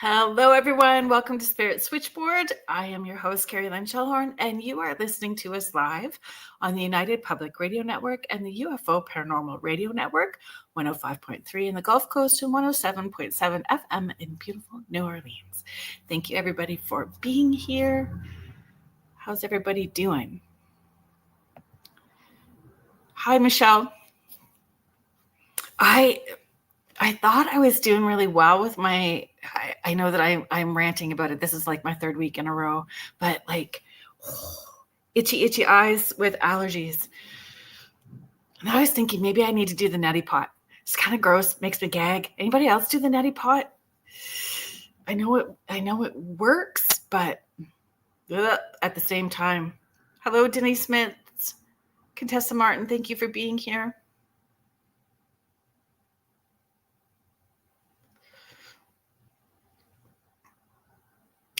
Hello, everyone. Welcome to Spirit Switchboard. I am your host, Kerrilynn, and you are listening to us live on the United Public Radio Network and the UFO Paranormal Radio Network, 105.3 in the Gulf Coast and 107.7 FM in beautiful New Orleans. Thank you, everybody, for being here. How's everybody doing? Hi, Michelle. I thought I was doing really well with my, I know that I'm ranting about it. This is like my third week in a row, but like itchy eyes with allergies. And I was thinking maybe I need to do the neti pot. It's kind of gross, makes me gag. Anybody else do the neti pot? I know it works, but at the same time. Hello, Denise Smith. Contessa Martin, thank you for being here.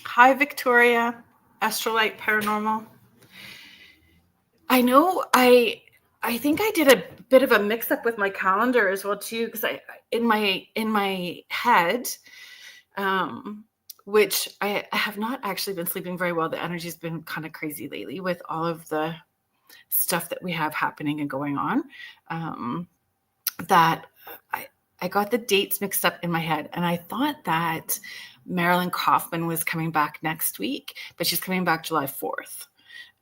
Hi, Victoria, Astrolite Paranormal. I know I think I did a bit of a mix-up with my calendar as well too, because I in my head, which I have not actually been sleeping very well. The energy's been kind of crazy lately with all of the stuff that we have happening and going on. That I got the dates mixed up in my head, and I thought that Marilyn Kaufman was coming back next week, but she's coming back July 4th.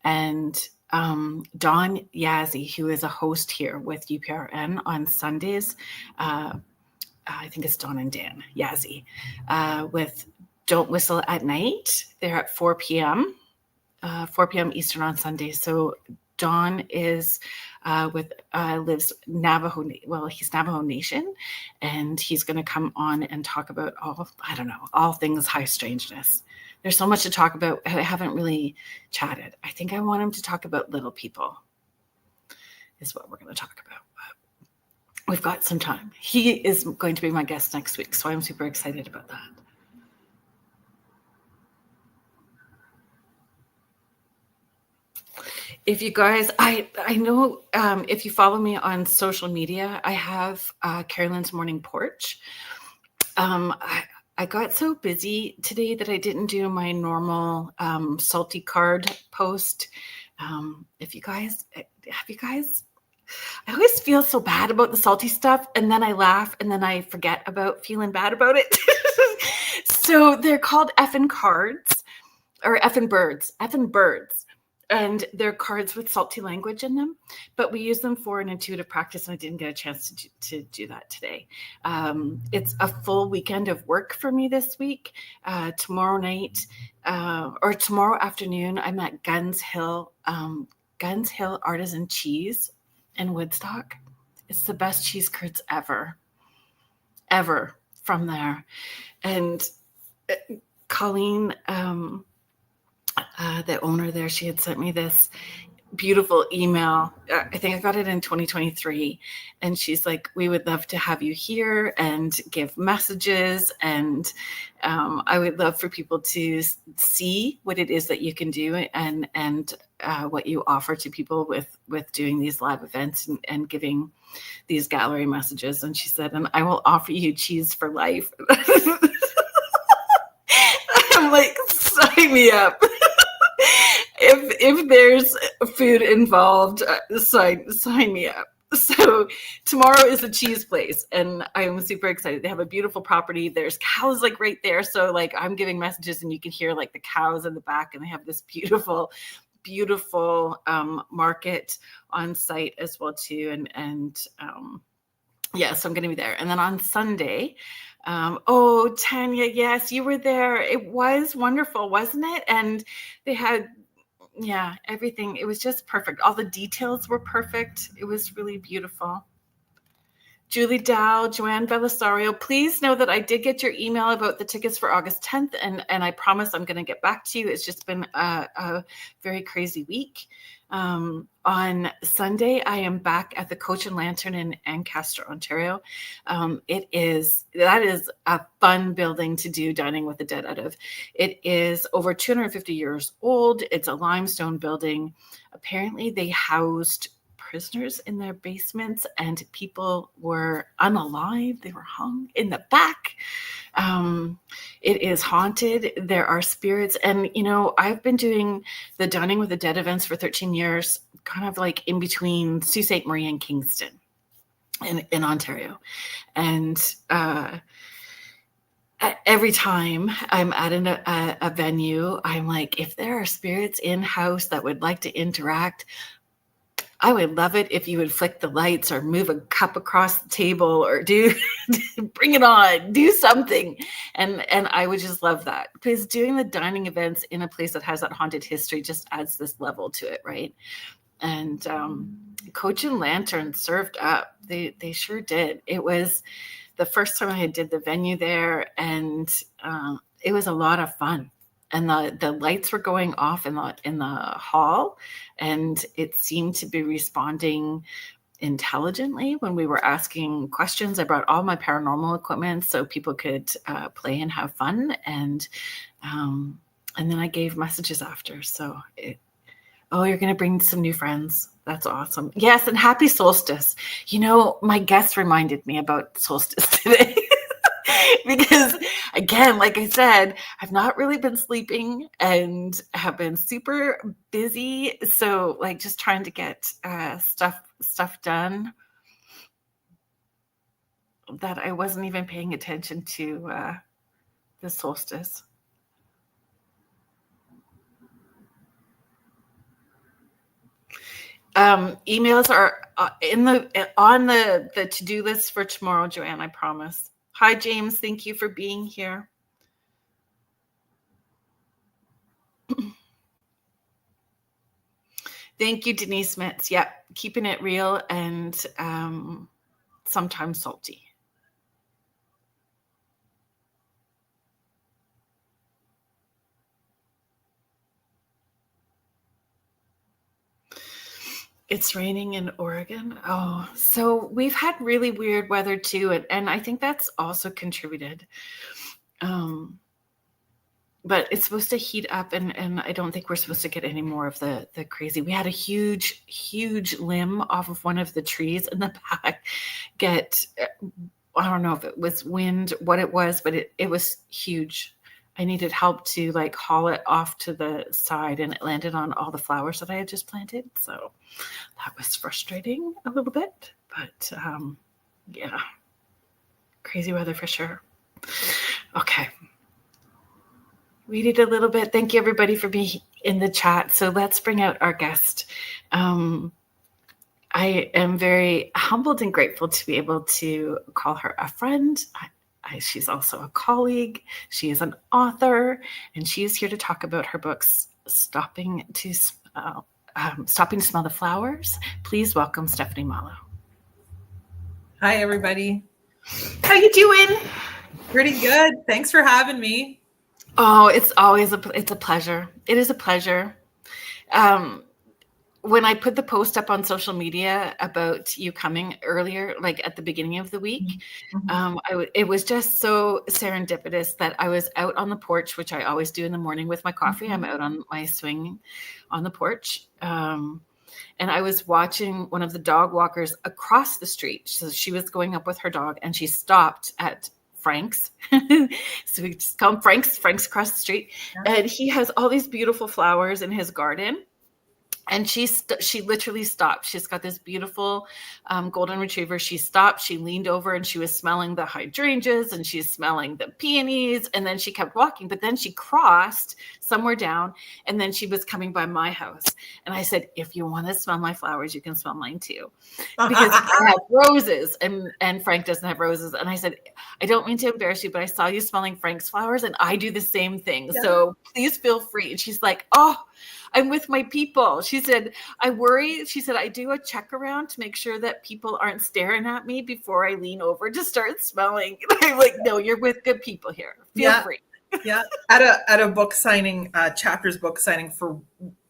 And Dawn Yazzie, who is a host here with UPRN on Sundays, I think it's Dawn and Dan Yazzie, with Don't Whistle at Night. They're at 4 p.m. Eastern on Sundays. So Dawn is lives Navajo. Well, he's Navajo Nation, and he's going to come on and talk about all things high strangeness. There's so much to talk about. I haven't really chatted. I think I want him to talk about little people. Is what we're going to talk about. But we've got some time. He is going to be my guest next week, so I'm super excited about that. If you guys, I know if you follow me on social media, I have Kerrilynn's Morning Porch. I got so busy today that I didn't do my normal salty card post. If you guys, I always feel so bad about the salty stuff, and then I laugh, and then I forget about feeling bad about it. So they're called effing cards, or effing birds. And they're cards with salty language in them, but we use them for an intuitive practice, and I didn't get a chance to do that today. It's a full weekend of work for me this week. Tomorrow night or tomorrow afternoon, I'm at Guns Hill Artisan Cheese in Woodstock. It's the best cheese curds ever from there. And Colleen, the owner there, she had sent me this beautiful email. I think I got it in 2023. And she's like, we would love to have you here and give messages. And I would love for people to see what it is that you can do and what you offer to people with doing these live events and giving these gallery messages. And she said, and I will offer you cheese for life. I'm like, sign me up. If there's food involved, sign me up. So tomorrow is a cheese place, and I'm super excited. They have a beautiful property. There's cows like right there. So like I'm giving messages, and you can hear like the cows in the back, and they have this beautiful market on site as well too. And yeah, so I'm going to be there. And then on Sunday, Tanya, yes, you were there. It was wonderful, wasn't it? And they had, everything. It was just perfect. All the details were perfect. It was really beautiful. Julie Dow, Joanne Belisario, please know that I did get your email about the tickets for August 10th, and I promise I'm going to get back to you. It's just been a very crazy week. On Sunday, I am back at the Coach and Lantern in Ancaster, Ontario. That is a fun building to do Dining with the Dead out of. It is over 250 years old. It's a limestone building. Apparently, they housed prisoners in their basements, and people were unalive. They were hung in the back. It is haunted. There are spirits. And, I've been doing the Dining with the Dead events for 13 years, kind of like in between Sault Ste. Marie and Kingston in Ontario. And every time I'm at a venue, I'm like, if there are spirits in-house that would like to interact, I would love it if you would flick the lights or move a cup across the table or bring it on, do something. And I would just love that, because doing the dining events in a place that has that haunted history just adds this level to it, right? And Coach and Lantern served up. They sure did. It was the first time I did the venue there, and it was a lot of fun. And the lights were going off in the hall, and it seemed to be responding intelligently when we were asking questions. I brought all my paranormal equipment so people could play and have fun, and then I gave messages after. So, you're going to bring some new friends. That's awesome. Yes, and happy solstice. My guest reminded me about solstice today. Because again, like I said, I've not really been sleeping and have been super busy. So just trying to get stuff done that I wasn't even paying attention to the solstice. Emails are on the to-do list for tomorrow, Joanne, I promise. Hi, James. Thank you for being here. Thank you, Denise Metz. Yep, keeping it real and sometimes salty. It's raining in Oregon. Oh, so we've had really weird weather too. And I think that's also contributed. But it's supposed to heat up, and I don't think we're supposed to get any more of the crazy. We had a huge, huge limb off of one of the trees in the back I don't know if it was wind, what it was, but it was huge. I needed help to haul it off to the side, and it landed on all the flowers that I had just planted. So that was frustrating a little bit, but yeah, crazy weather for sure. Okay. Read it a little bit. Thank you everybody for being in the chat. So let's bring out our guest. I am very humbled and grateful to be able to call her a friend. She's also a colleague. She is an author, and she is here to talk about her books, Stopping to Smell the Flowers. Please welcome Stephanie Malo. Hi, everybody. How you doing? Pretty good. Thanks for having me. Oh, it's always it's a pleasure. It is a pleasure. When I put the post up on social media about you coming earlier, at the beginning of the week, it was just so serendipitous that I was out on the porch, which I always do in the morning with my coffee. I'm out on my swing on the porch. And I was watching one of the dog walkers across the street. So she was going up with her dog, and she stopped at Frank's. So we just call him Frank's across the street. Yeah. And he has all these beautiful flowers in his garden. And she literally stopped. She's got this beautiful golden retriever. She stopped. She leaned over, and she was smelling the hydrangeas, and she's smelling the peonies. And then she kept walking. But then she crossed somewhere down, and then she was coming by my house. And I said, if you want to smell my flowers, you can smell mine too. Because I have roses, and Frank doesn't have roses. And I said, I don't mean to embarrass you, but I saw you smelling Frank's flowers, and I do the same thing. Yeah. So please feel free. And she's like, oh, I'm with my people. She said, I worry. She said, I do a check around to make sure that people aren't staring at me before I lean over to start smelling. And I'm like, no, you're with good people here. Feel free. Yeah. At a book signing, chapters book signing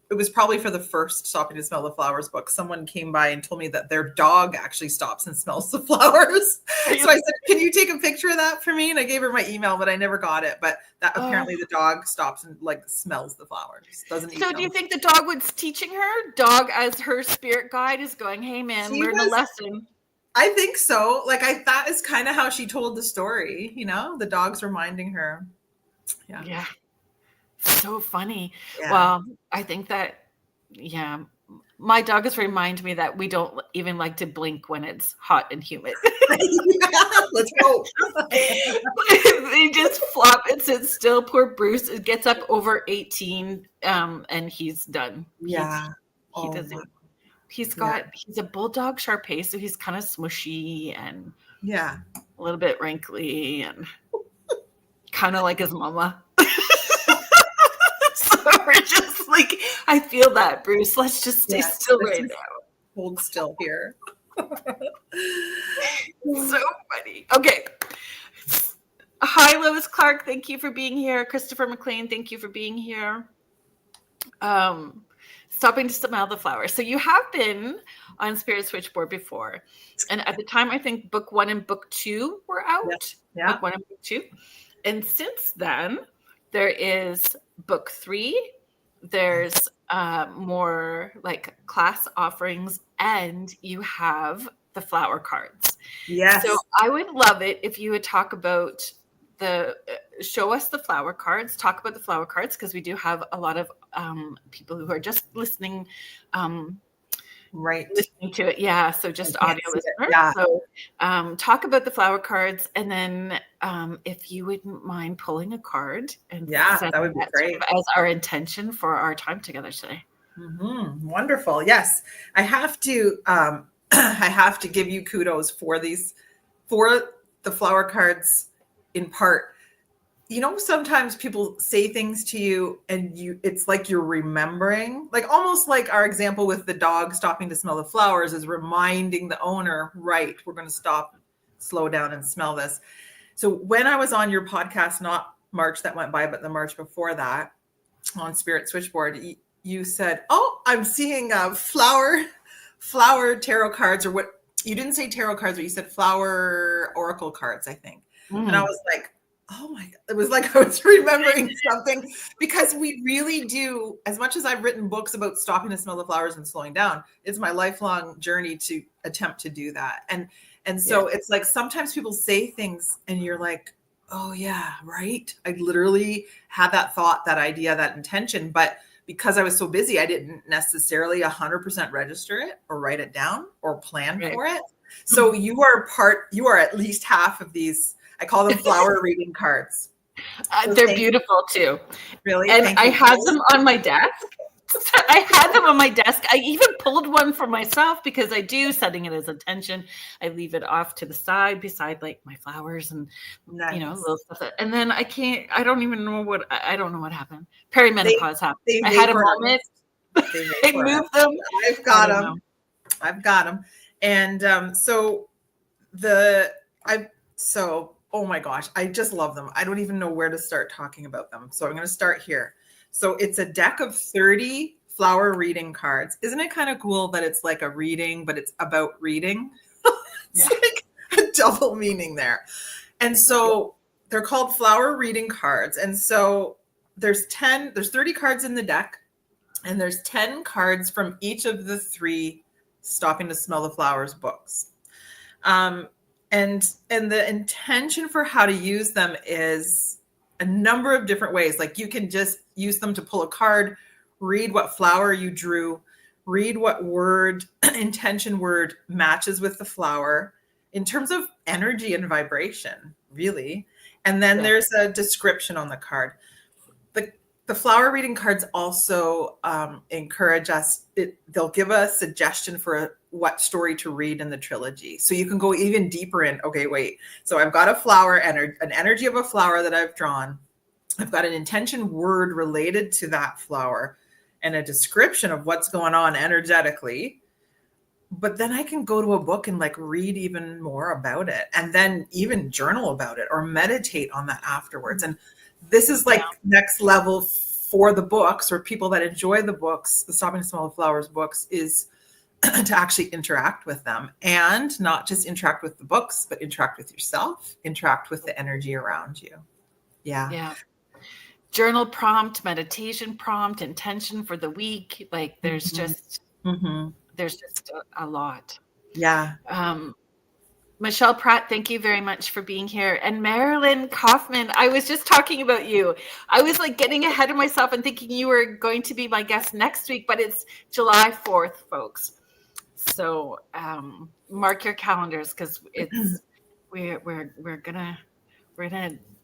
it was probably for the first Stopping to Smell the Flowers book. Someone came by and told me that their dog actually stops and smells the flowers. So I said, can you take a picture of that for me? And I gave her my email, but I never got it. But that apparently the dog stops and like smells the flowers. Doesn't eat them. Do you think the dog was teaching her? Dog as her spirit guide is going, hey man, learn a lesson. I think so. Like that is kind of how she told the story, the dog's reminding her. Yeah. So funny. Yeah. Well, I think that, my dogs remind me that we don't even like to blink when it's hot and humid. Let's go. They just flop and sit still. Poor Bruce gets up over 18 and he's done. Yeah. He doesn't. He's a bulldog Shar-Pei, so he's kind of smushy and a little bit wrinkly and kind of like his mama. So we're just like, I feel that, Bruce. Let's just stay still right now. Hold still here. So funny. Okay. Hi, Lois Clark. Thank you for being here. Christopher McLean, thank you for being here. Stopping to Smell the Flowers. So you have been on Spirit Switchboard before. And at the time, I think book 1 and book 2 were out. Yeah. Book 1 and book 2. And since then, there is book 3. There's more like class offerings, and you have the flower cards. Yes. So I would love it if you would talk about show us the flower cards, talk about the flower cards, because we do have a lot of people who are just listening. Listening to it. Yeah. So just audio listeners. Yeah. So talk about the flower cards, and then if you wouldn't mind pulling a card and that would be great as our intention for our time together today. Mm-hmm. Wonderful. Yes. I have to give you kudos for the flower cards in part. Sometimes people say things to you and it's like you're remembering, like almost like our example with the dog stopping to smell the flowers is reminding the owner, right, we're going to stop, slow down and smell this. So when I was on your podcast, not March that went by, but the March before that on Spirit Switchboard, you said, oh, I'm seeing flower tarot cards, or what you didn't say tarot cards, but you said flower oracle cards, I think. And I was like, oh my God. It was like I was remembering something, because we really do, as much as I've written books about stopping to smell the flowers and slowing down, it's my lifelong journey to attempt to do that. And so it's like sometimes people say things and you're like, oh yeah, right. I literally had that thought, that idea, that intention, but because I was so busy, I didn't necessarily 100% register it or write it down or plan for it. So you are at least half of these. I call them flower reading cards. So they're beautiful too. Really? And I have them on my desk. I even pulled one for myself because I do, setting it as intention. I leave it off to the side beside like my flowers and little stuff. And then I don't know what happened. Perimenopause happened. I had a moment. I moved them. I've got them. And oh my gosh, I just love them. I don't even know where to start talking about them. So I'm going to start here. So it's a deck of 30 flower reading cards. Isn't it kind of cool that it's like a reading, but it's about reading? It's like a double meaning there. And so they're called flower reading cards. And so there's 30 cards in the deck, and there's 10 cards from each of the 3 Stopping to Smell the Flowers books. And the intention for how to use them is a number of different ways. Like you can just use them to pull a card, read what flower you drew, read what intention word matches with the flower in terms of energy and vibration, really. And then there's a description on the card. The flower reading cards also encourage us. They'll give a suggestion for what story to read in the trilogy. So you can go even deeper in, okay, wait. So I've got a flower, an energy of a flower that I've drawn. I've got an intention word related to that flower. and a description of what's going on energetically. But then I can go to a book and like read even more about it, and then even journal about it or meditate on that afterwards. And this is like next level for the books, or people that enjoy the books, the Stopping to Smell the Flowers books, is to actually interact with them, and not just interact with the books, but interact with yourself, interact with the energy around you. Yeah. Journal prompt, meditation prompt, intention for the week. Like there's just a lot. Yeah. Michelle Pratt, thank you very much for being here. And Marilyn Kaufman, I was just talking about you. I was like getting ahead of myself and thinking you were going to be my guest next week, but it's July 4th, folks. So mark your calendars, because it's we're gonna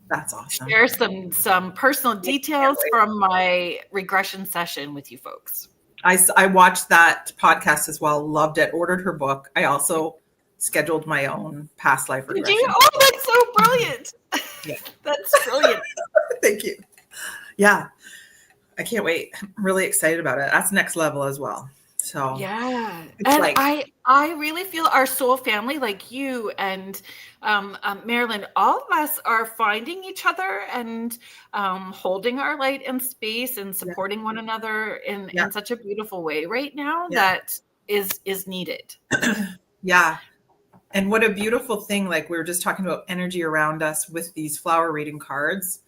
that's awesome. Share some personal details from my regression session with you folks. I watched that podcast as well. Loved it. Ordered her book. I also scheduled my own past life regression. Did you? Oh, that's so brilliant. Yeah. That's brilliant. Thank you. Yeah. I can't wait. I'm really excited about it. That's next level as well. So yeah. And like, I really feel our soul family, like you and Marilyn, all of us are finding each other and holding our light and space and supporting one another in such a beautiful way right now that is needed. Yeah. And what a beautiful thing. Like we were just talking about energy around us with these flower reading cards,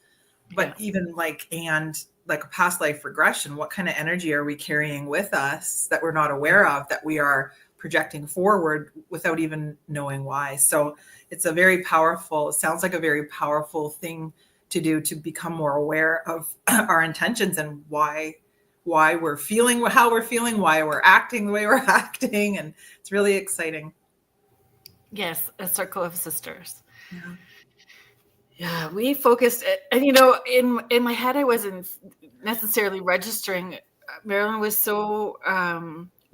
but even like a past life regression, what kind of energy are we carrying with us that we're not aware of, that we are projecting forward without even knowing why? So it's a very powerful, sounds like a very powerful thing to do, to become more aware of our intentions and why we're feeling how we're feeling, why we're acting the way we're acting. And it's really exciting. Yes, a circle of sisters. Yeah, we focused, and in my head, I wasn't necessarily registering. Marilyn was so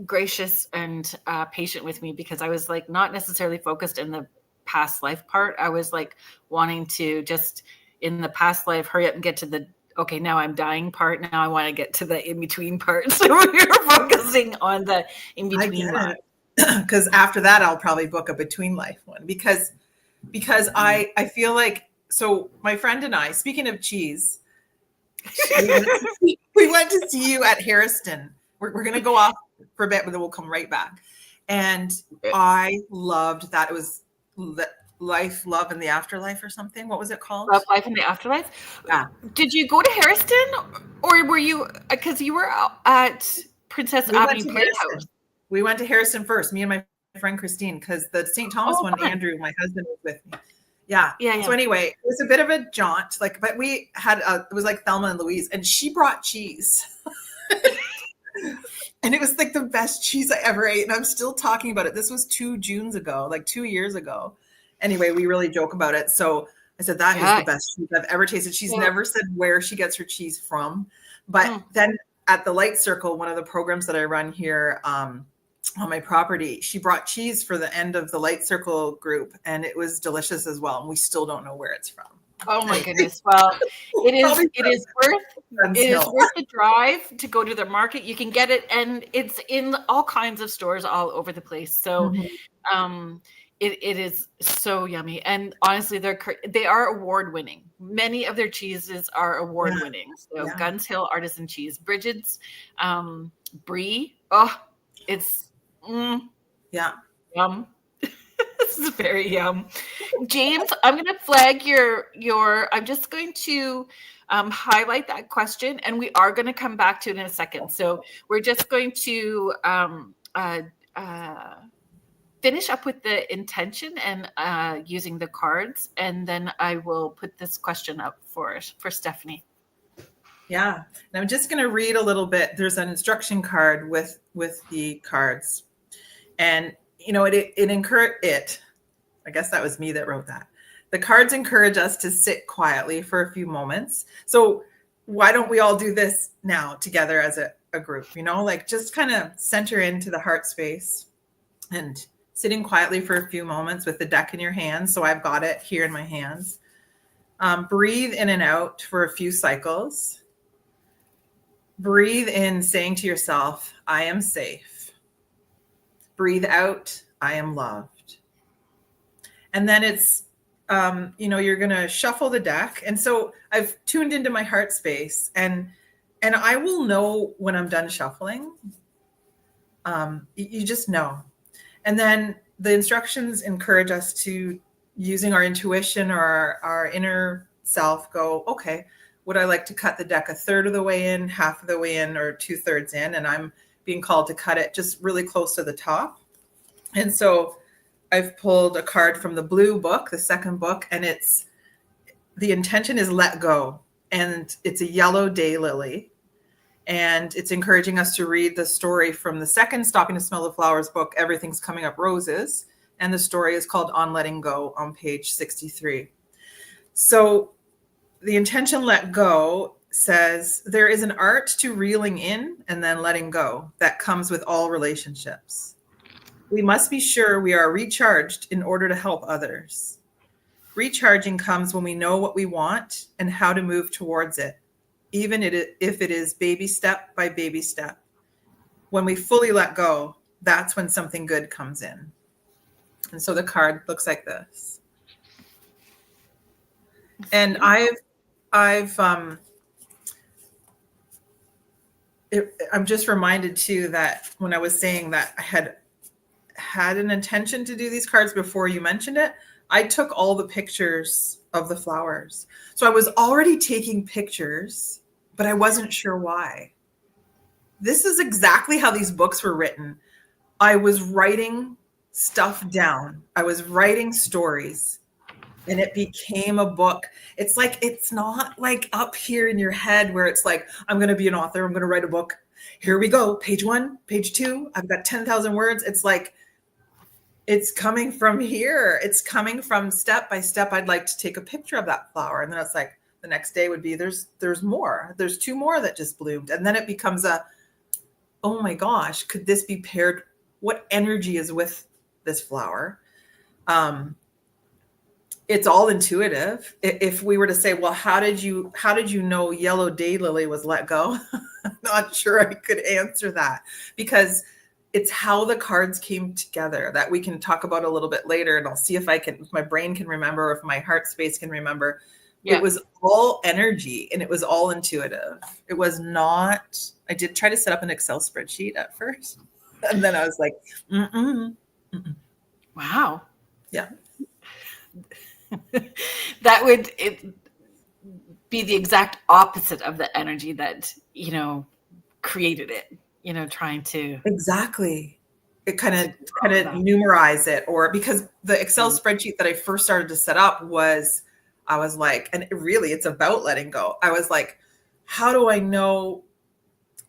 gracious and patient with me, because I was like not necessarily focused in the past life part. I was like wanting to just in the past life hurry up and get to the okay, now I'm dying part. Now I want to get to the in between part. So we were focusing on the in between part. Because after that, I'll probably book a between life one, because I feel like, so my friend and I, speaking of cheese, we went to see you at Harrison. We're going to go off for a bit, but then we'll come right back. And I loved that. It was Life, Love, and the Afterlife or something. What was it called? Love, Life, and the Afterlife? Yeah. Did you go to Harrison, or were you, because you were at Princess Avenue Playhouse? We went to Harrison first, me and my friend Christine, because the St. Thomas one, Andrew, my husband, was with me. Yeah. So anyway, it was a bit of a jaunt, but we had it was like Thelma and Louise, and she brought cheese. And it was like the best cheese I ever ate. And I'm still talking about it. This was 2 Junes ago, like 2 years ago. Anyway, we really joke about it. So I said, that is the best cheese I've ever tasted. She's never said where she gets her cheese from. But then at the Light Circle, one of the programs that I run here on my property, she brought cheese for the end of the Light Circle group, and it was delicious as well. And we still don't know where it's from. Oh my goodness! Well, it is worth the drive to go to the market. You can get it, and it's in all kinds of stores all over the place. So, it is so yummy, and honestly, they are award winning. Many of their cheeses are award winning. So, Guns Hill Artisan Cheese, Bridget's, Brie. Oh, it's yum. This is very yum. James, I'm going to flag your I'm just going to highlight that question, and we are going to come back to it in a second. So we're just going to finish up with the intention and using the cards, and then I will put this question up for Stephanie. Yeah, and I'm just going to read a little bit. There's an instruction card with the cards, and I guess that was me that wrote that. The cards encourage us to sit quietly for a few moments. So why don't we all do this now together as a group, like just kind of center into the heart space and sitting quietly for a few moments with the deck in your hands. So I've got it here in my hands. Breathe in and out for a few cycles. Breathe in, saying to yourself, I am safe. Breathe out, I am loved. And then it's, you're going to shuffle the deck. And so I've tuned into my heart space, and I will know when I'm done shuffling. You just know. And then the instructions encourage us to, using our intuition or our inner self, go, okay, would I like to cut the deck a third of the way in, half of the way in, or 2/3 in? And I'm being called to cut it just really close to the top. And so I've pulled a card from the blue book, the second book, and the intention is let go. And it's a yellow daylily. And it's encouraging us to read the story from the second Stopping to Smell the Flowers book, Everything's Coming Up Roses. And the story is called On Letting Go on page 63. So the intention let go says there is an art to reeling in and then letting go that comes with all relationships. We must be sure we are recharged in order to help others. Recharging comes when we know what we want and how to move towards it, even if it is baby step by baby step. When we fully let go, that's when something good comes in. And so the card looks like this. And I'm just reminded too that when I was saying that I had an intention to do these cards before you mentioned it, I took all the pictures of the flowers. So I was already taking pictures, but I wasn't sure why. This is exactly how these books were written. I was writing stuff down. I was writing stories, and it became a book. It's like, it's not like up here in your head where it's like, I'm going to be an author. I'm going to write a book. Here we go. Page 1, page 2. I've got 10,000 words. It's like, it's coming from here. It's coming from step by step. I'd like to take a picture of that flower. And then it's like, the next day would be, there's more. There's 2 more that just bloomed. And then it becomes oh my gosh, could this be paired? What energy is with this flower? It's all intuitive. If we were to say, well, how did you know yellow daylily was let go? I'm not sure I could answer that, because it's how the cards came together that we can talk about a little bit later. And I'll see if my brain can remember, if my heart space can remember. Yeah. It was all energy and it was all intuitive. It was not, I did try to set up an Excel spreadsheet at first. And then I was like, Wow. Yeah. That would be the exact opposite of the energy that, created it, trying to. Exactly. It kind of numerize it, or because the Excel spreadsheet that I first started to set up I was like, and it's about letting go. I was like, how do I know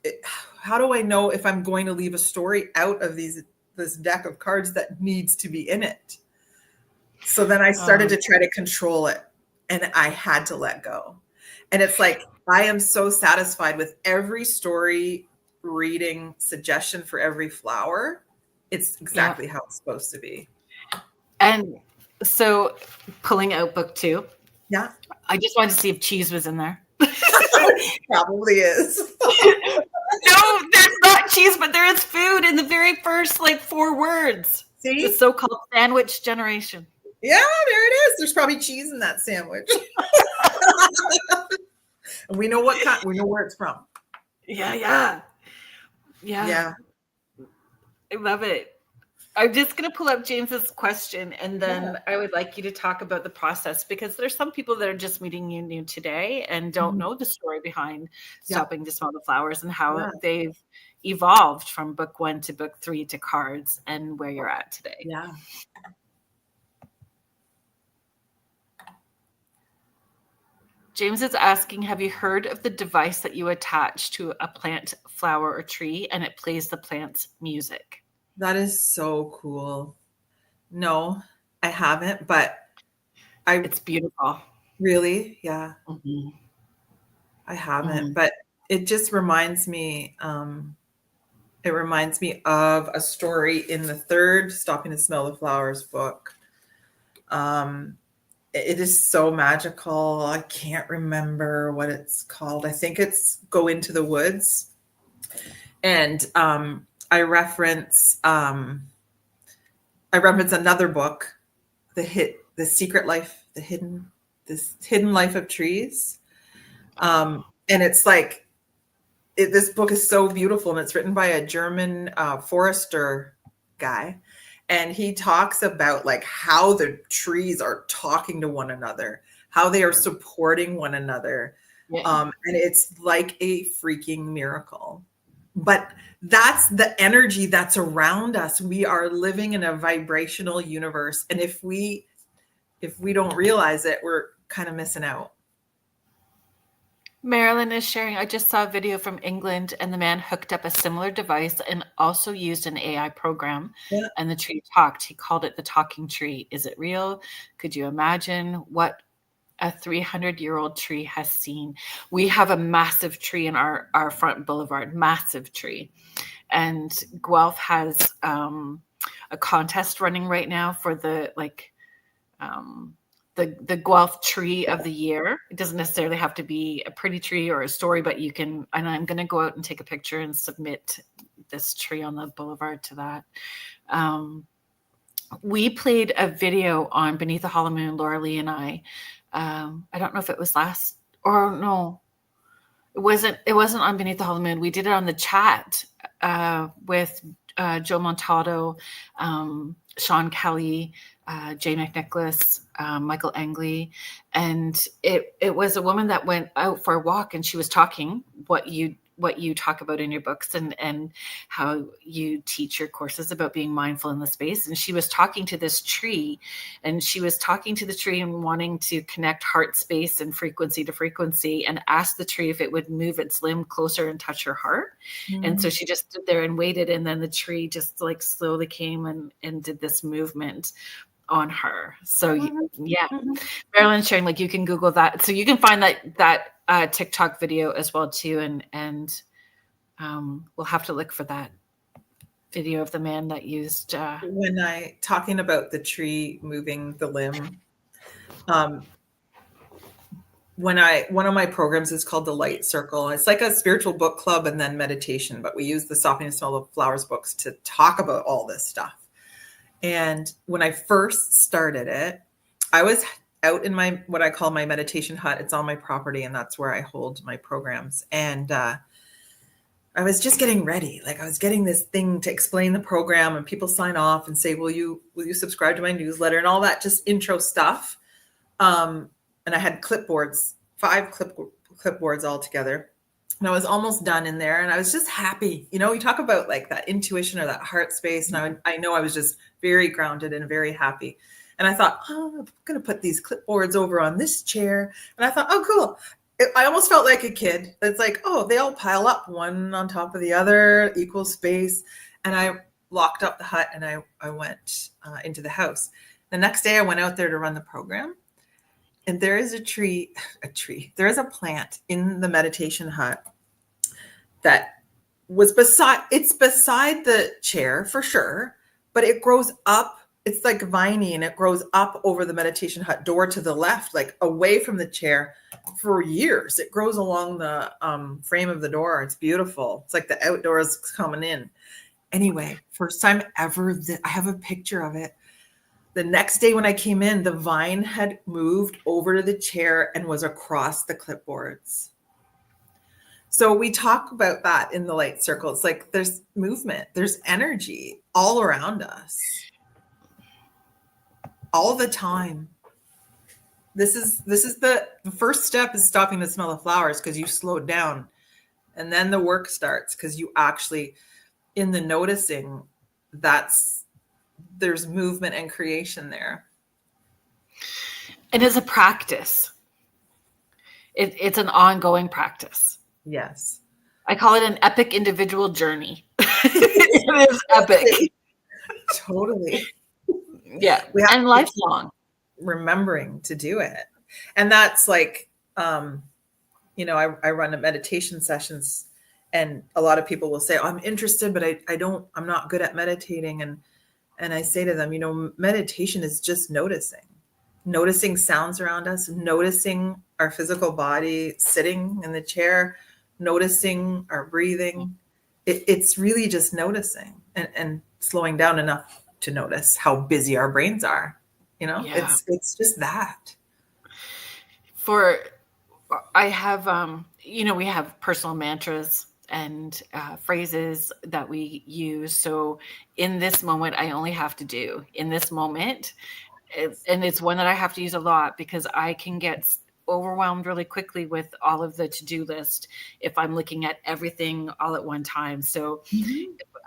if I'm going to leave a story out of this deck of cards that needs to be in it? So then I started to try to control it, and I had to let go. And it's like, I am so satisfied with every story reading suggestion for every flower. It's exactly how it's supposed to be. And so pulling out book 2. Yeah. I just wanted to see if cheese was in there. Probably is. No, there's not cheese, but there is food in the very first 4 words. See? The so-called sandwich generation. Yeah, there it is. There's probably cheese in that sandwich. And we know where it's from. Yeah. I love it. I'm just going to pull up James's question, and then I would like you to talk about the process, because there's some people that are just meeting you new today and don't know the story behind Stopping to Smell the Flowers and how they've evolved from book 1 to book 3 to cards and where you're at today. Yeah. James is asking, have you heard of the device that you attach to a plant, flower, or tree, and it plays the plant's music? That is so cool. No, I haven't, but it's beautiful. Really? Yeah. Mm-hmm. I haven't, but it just reminds me, of a story in the third Stopping to Smell the Flowers book. it is so magical. I can't remember what it's called. I think it's Go Into the Woods. And I reference another book, The Secret Life, this hidden life of trees. And it's like, this book is so beautiful, and it's written by a German forester guy. And he talks about like how the trees are talking to one another, how they are supporting one another. Yeah. And it's like a freaking miracle. But that's the energy that's around us. We are living in a vibrational universe. And if we don't realize it, we're kind of missing out. Marilyn is sharing, I just saw a video from England, and the man hooked up a similar device and also used an AI program. Yeah. And the tree talked. He called it the talking tree. Is it real? Could you imagine what a 300-year-old tree has seen? We have a massive tree in our front boulevard, massive tree. And Guelph has a contest running right now for the Guelph tree of the year. It doesn't necessarily have to be a pretty tree or a story, but you can, and I'm going to go out and take a picture and submit this tree on the boulevard to that. We played a video on Beneath the Hollow Moon, Laura Lee and I don't know if it was last, or no, it wasn't on Beneath the Hollow Moon. We did it on the chat with Joe Montaldo, Sean Kelly, Jay McNicholas, Michael Angley. And it was a woman that went out for a walk, and she was talking what you talk about in your books and how you teach your courses about being mindful in the space. And she was talking to this tree, and she was talking to the tree and wanting to connect heart space and frequency to frequency, and asked the tree if it would move its limb closer and touch her heart. Mm-hmm. And so she just stood there and waited. And then the tree just like slowly came and did this movement on her. So yeah, Marilyn sharing, like, you can Google that. So you can find that TikTok video as well too. And we'll have to look for that video of the man that used when I talking about the tree moving the limb. One of my programs is called the Light Circle. It's like a spiritual book club and then meditation, but we use the Stopping to Smell the Flowers books to talk about all this stuff. And when I first started it, I was out in my, what I call my meditation hut. It's on my property, and that's where I hold my programs. And I was just getting ready. Like, I was getting this thing to explain the program, and people sign off and say, will you subscribe to my newsletter and all that, just intro stuff. And I had clipboards, 5 clipboards all together. And I was almost done in there, and I was just happy. You know, you talk about like that intuition or that heart space. And I know I was just very grounded and very happy. And I thought, oh, I'm going to put these clipboards over on this chair. And I thought, oh, cool. I almost felt like a kid. It's like, oh, they all pile up one on top of the other, equal space. And I locked up the hut, and I went into the house. The next day I went out there to run the program. And there is there is a plant in the meditation hut that was beside the chair for sure, but it grows up. It's like viney, and it grows up over the meditation hut door to the left, like away from the chair for years. It grows along the frame of the door. It's beautiful. It's like the outdoors coming in. Anyway, first time ever, I have a picture of it. The next day when I came in, the vine had moved over to the chair and was across the clipboards. So we talk about that in the Light Circle. It's like there's movement, there's energy all around us, all the time. This is the first step is stopping to smell the flowers, because you slowed down, and then the work starts, because you actually, in the noticing, there's movement and creation there. And it's a practice. It's an ongoing practice. Yes. I call it an epic individual journey. It is epic. Totally. Yeah. And lifelong. Remembering to do it. And that's like, I run a meditation sessions, and a lot of people will say, oh, I'm interested, but I'm not good at meditating. And I say to them, meditation is just noticing. noticing sounds around us, noticing our physical body sitting in the chair, noticing our breathing. It's really just noticing and slowing down enough to notice how busy our brains are. You know, Yeah. it's just that. I have, we have personal mantras and phrases that we use. So in this moment, I only have to do in this moment. And it's one that I have to use a lot because I can get overwhelmed really quickly with all of the to-do list if I'm looking at everything all at one time. So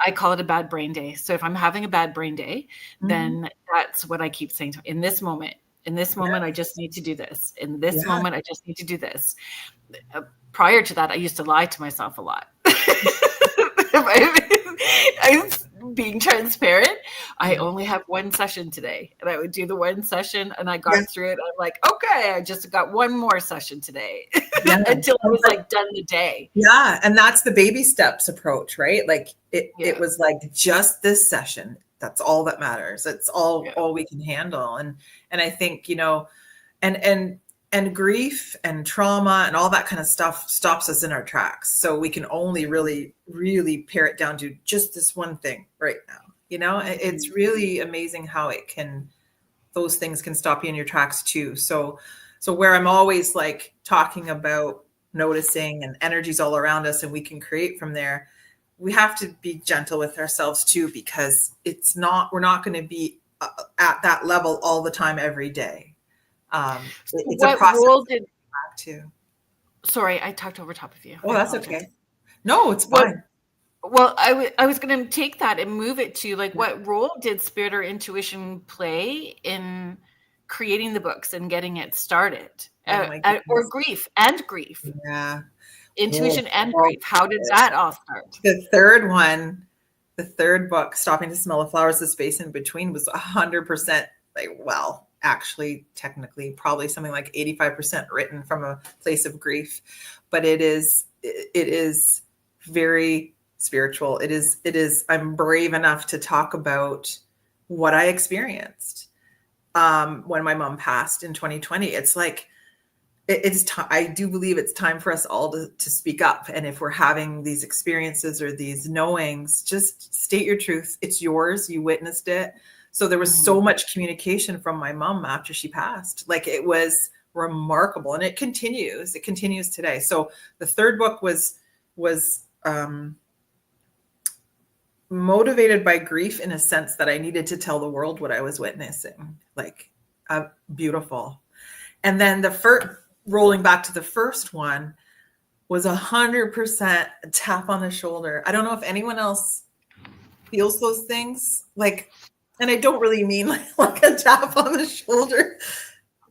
I call it a bad brain day. So if I'm having a bad brain day, then that's what I keep saying. In this moment, I just need to do this. In this Yeah. moment, I just need to do this. Prior to that, I used to lie to myself a lot. I'm being transparent. I only have one session today, and I would do the one session, and I got through it. I'm like, okay, I just got one more session today until I was like done the day. Yeah, and that's the baby steps approach, right? Like it was like just this session. That's all that matters. It's all we can handle. And I think, you know, and grief and trauma and all that kind of stuff stops us in our tracks. So we can only really, really pare it down to just this one thing right now. You know, it's really amazing how those things can stop you in your tracks too. So where I'm always like talking about noticing and energies all around us and we can create from there, we have to be gentle with ourselves too, because we're not going to be at that level all the time every day. It's a process too. Sorry, I talked over top of you. Oh, that's okay. No, it's fine. Well, I was going to take that and move it to like, what role did spirit or intuition play in creating the books and getting it started? Or grief. Yeah. Intuition and grief. How did that all start? The third book, Stopping to Smell the Flowers, the Space in Between, was 100% actually, technically, probably something like 85% written from a place of grief. But it is very spiritual. It is, I'm brave enough to talk about what I experienced when my mom passed in 2020. It's like, I do believe it's time for us all to speak up. And if we're having these experiences or these knowings, just state your truth. It's yours. You witnessed it. So there was so much communication from my mom after she passed. Like, it was remarkable, and it continues. It continues today. So the third book was motivated by grief, in a sense that I needed to tell the world what I was witnessing. Like, beautiful. And then rolling back to the first one was 100% a tap on the shoulder. I don't know if anyone else feels those things, like, and I don't really mean like a tap on the shoulder,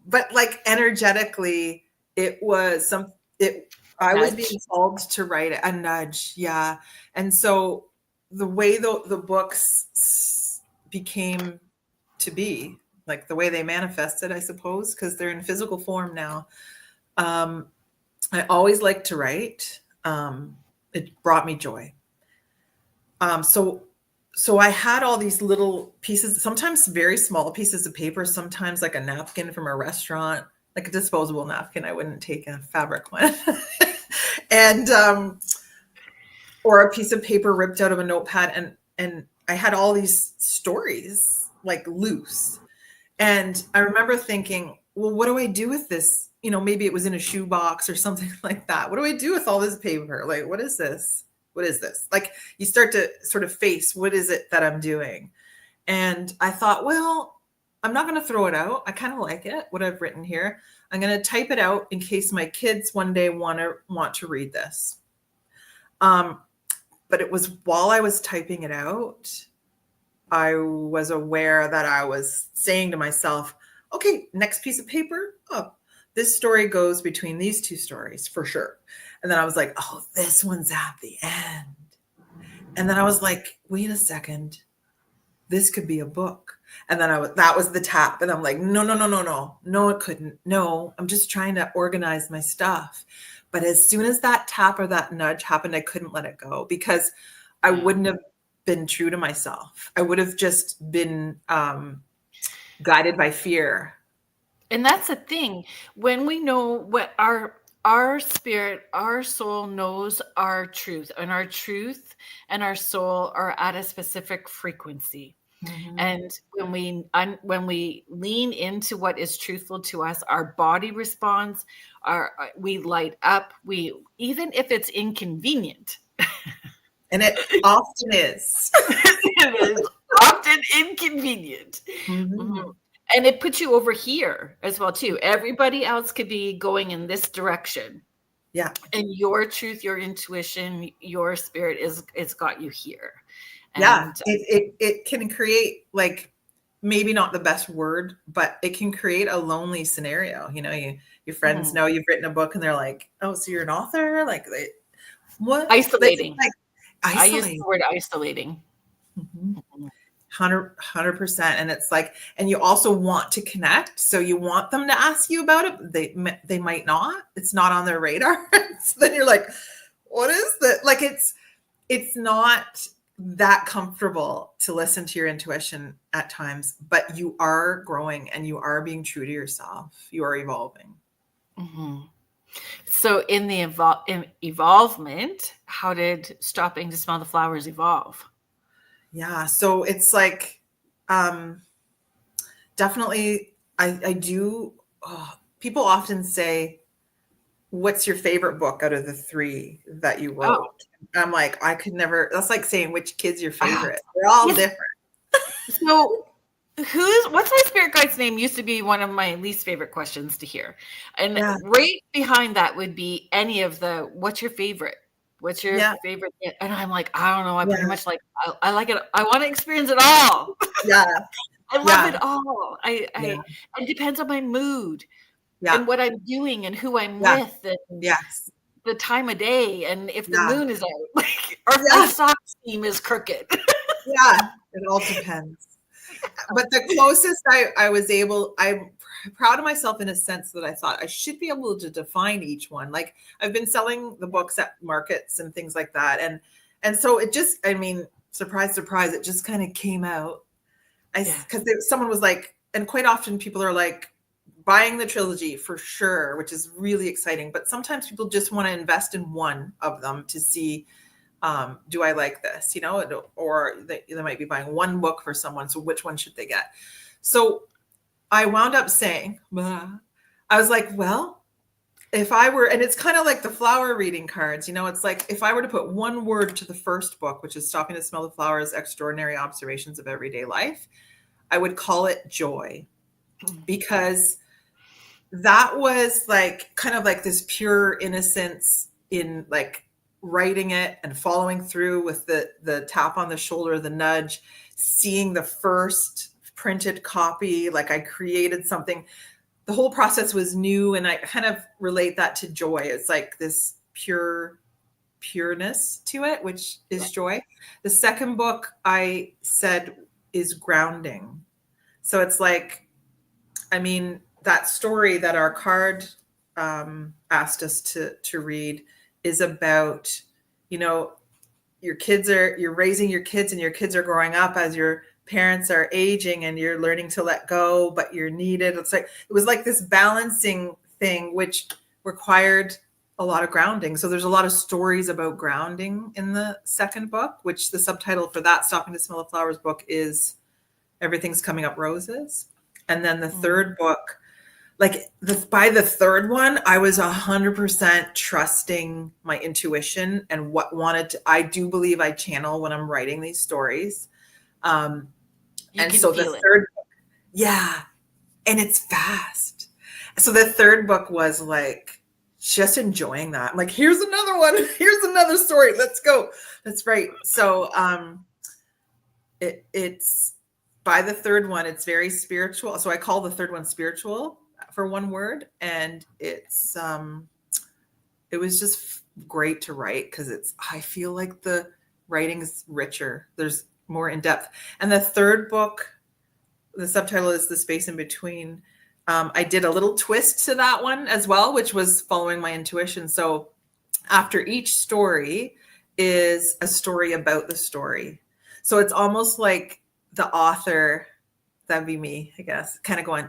but like energetically, it was I was being called to write a nudge. Yeah. And so the way the books became to be, like the way they manifested, I suppose, because they're in physical form now. I always liked to write. It brought me joy. So I had all these little pieces, sometimes very small pieces of paper, sometimes like a napkin from a restaurant, like a disposable napkin. I wouldn't take a fabric one. And or a piece of paper ripped out of a notepad. And I had all these stories like loose. And I remember thinking, well, what do I do with this? You know, maybe it was in a shoebox or something like that. What do I do with all this paper? Like, what is this? What is this? Like, you start to sort of face, what is it that I'm doing? And I thought, well, I'm not going to throw it out. I kind of like it, what I've written here. I'm going to type it out in case my kids one day want to read this. But it was while I was typing it out, I was aware that I was saying to myself, okay, next piece of paper. Oh, this story goes between these two stories for sure. And then I was like, oh, this one's at the end. And then I was like, wait a second, this could be a book. And then that was the tap. And I'm like, no, it couldn't. No, I'm just trying to organize my stuff. But as soon as that tap or that nudge happened, I couldn't let it go, because I wouldn't have been true to myself. I would have just been guided by fear. And that's the thing. When we know what our spirit, our soul knows our truth, and our truth and our soul are at a specific frequency. Mhm. And when we lean into what is truthful to us, our body responds, we light up, we, even if it's inconvenient. And it often is. It is often inconvenient. Mhm. Mhm. And it puts you over here as well too. Everybody else could be going in this direction. Yeah. And your truth, your intuition, your spirit it's got you here. Yeah. And It can create, like, maybe not the best word, but it can create a lonely scenario. Your friends mhm. know you've written a book and they're like, "Oh, so you're an author?" Like, what? Like, it's Isolating. like I use isolate. the word isolating. Mhm. Mhm. 100%. And it's like, and you also want to connect. So you want them to ask you about it. They might not. It's not on their radar. So then you're like, what is that? Like, it's not that comfortable to listen to your intuition at times, but you are growing and you are being true to yourself. You are evolving. Mhm. So in the evolvement, how did stopping to smell the flowers evolve? Yeah. So it's like, um, definitely, I do. People often say, what's your favorite book out of the 3 that you Oh, wrote? I'm like, I could never. That's like saying which kid's your favorite. They're all yes. different. So what's my spirit guide's name used to be one of my least favorite questions to hear. And Yeah. right behind that would be any of the what's your favorite? What's your Yeah. favorite? And I'm like, I don't know. I pretty Yeah. much like I like it. I want to experience it all. Yeah. I love Yeah. it all. Yeah. It depends on my mood Yeah. and what I'm doing and who I'm Yeah. with and Yes. the time of day and if the Yeah. moon is out, like, or if my Yeah. sock seam is crooked. Yeah. It all depends. But the closest I was able, I'm proud of myself in a sense that I thought I should be able to define each one. Like, I've been selling the books at markets and things like that. And so it just, I mean, surprise, surprise, it just kind of came out. Yeah. Because someone was like, and quite often people are like, buying the trilogy for sure, which is really exciting. But sometimes people just want to invest in one of them to see, do I like this, or they might be buying one book for someone. So which one should they get? So I wound up saying, I was like, well, if I were, and it's kind of like the flower reading cards, it's like, if I were to put one word to the first book, which is Stopping to Smell the Flowers, Extraordinary Observations of Everyday Life, I would call it joy, because that was like kind of like this pure innocence in like writing it and following through with the tap on the shoulder, the nudge, seeing the first printed copy, like I created something. The whole process was new, and I kind of relate that to joy. It's like this pureness to it, which is joy. The second book I said is grounding. So it's like, I mean, that story that our card asked us to read is about, you're raising your kids and your kids are growing up as your parents are aging and you're learning to let go, but you're needed. It was like this balancing thing, which required a lot of grounding. So there's a lot of stories about grounding in the second book, which the subtitle for that Stopping to Smell the Flowers book is Everything's Coming Up Roses. And then the third book, like by the third one, I was 100% trusting my intuition and I do believe I channel when I'm writing these stories. You And can so the feel it. third book, yeah, and it's fast. So the third book was like, just enjoying that. I'm like, here's another one. Here's another story. Let's go. That's right. So it's by the third one, it's very spiritual. So I call the third one spiritual for one word. And it was just great to write because I feel like the writing is richer. There's more in depth. And the third book, the subtitle is The Space in Between. I did a little twist to that one as well, which was following my intuition. So after each story is a story about the story. So it's almost like the author That'd be me, I guess. Kind of going,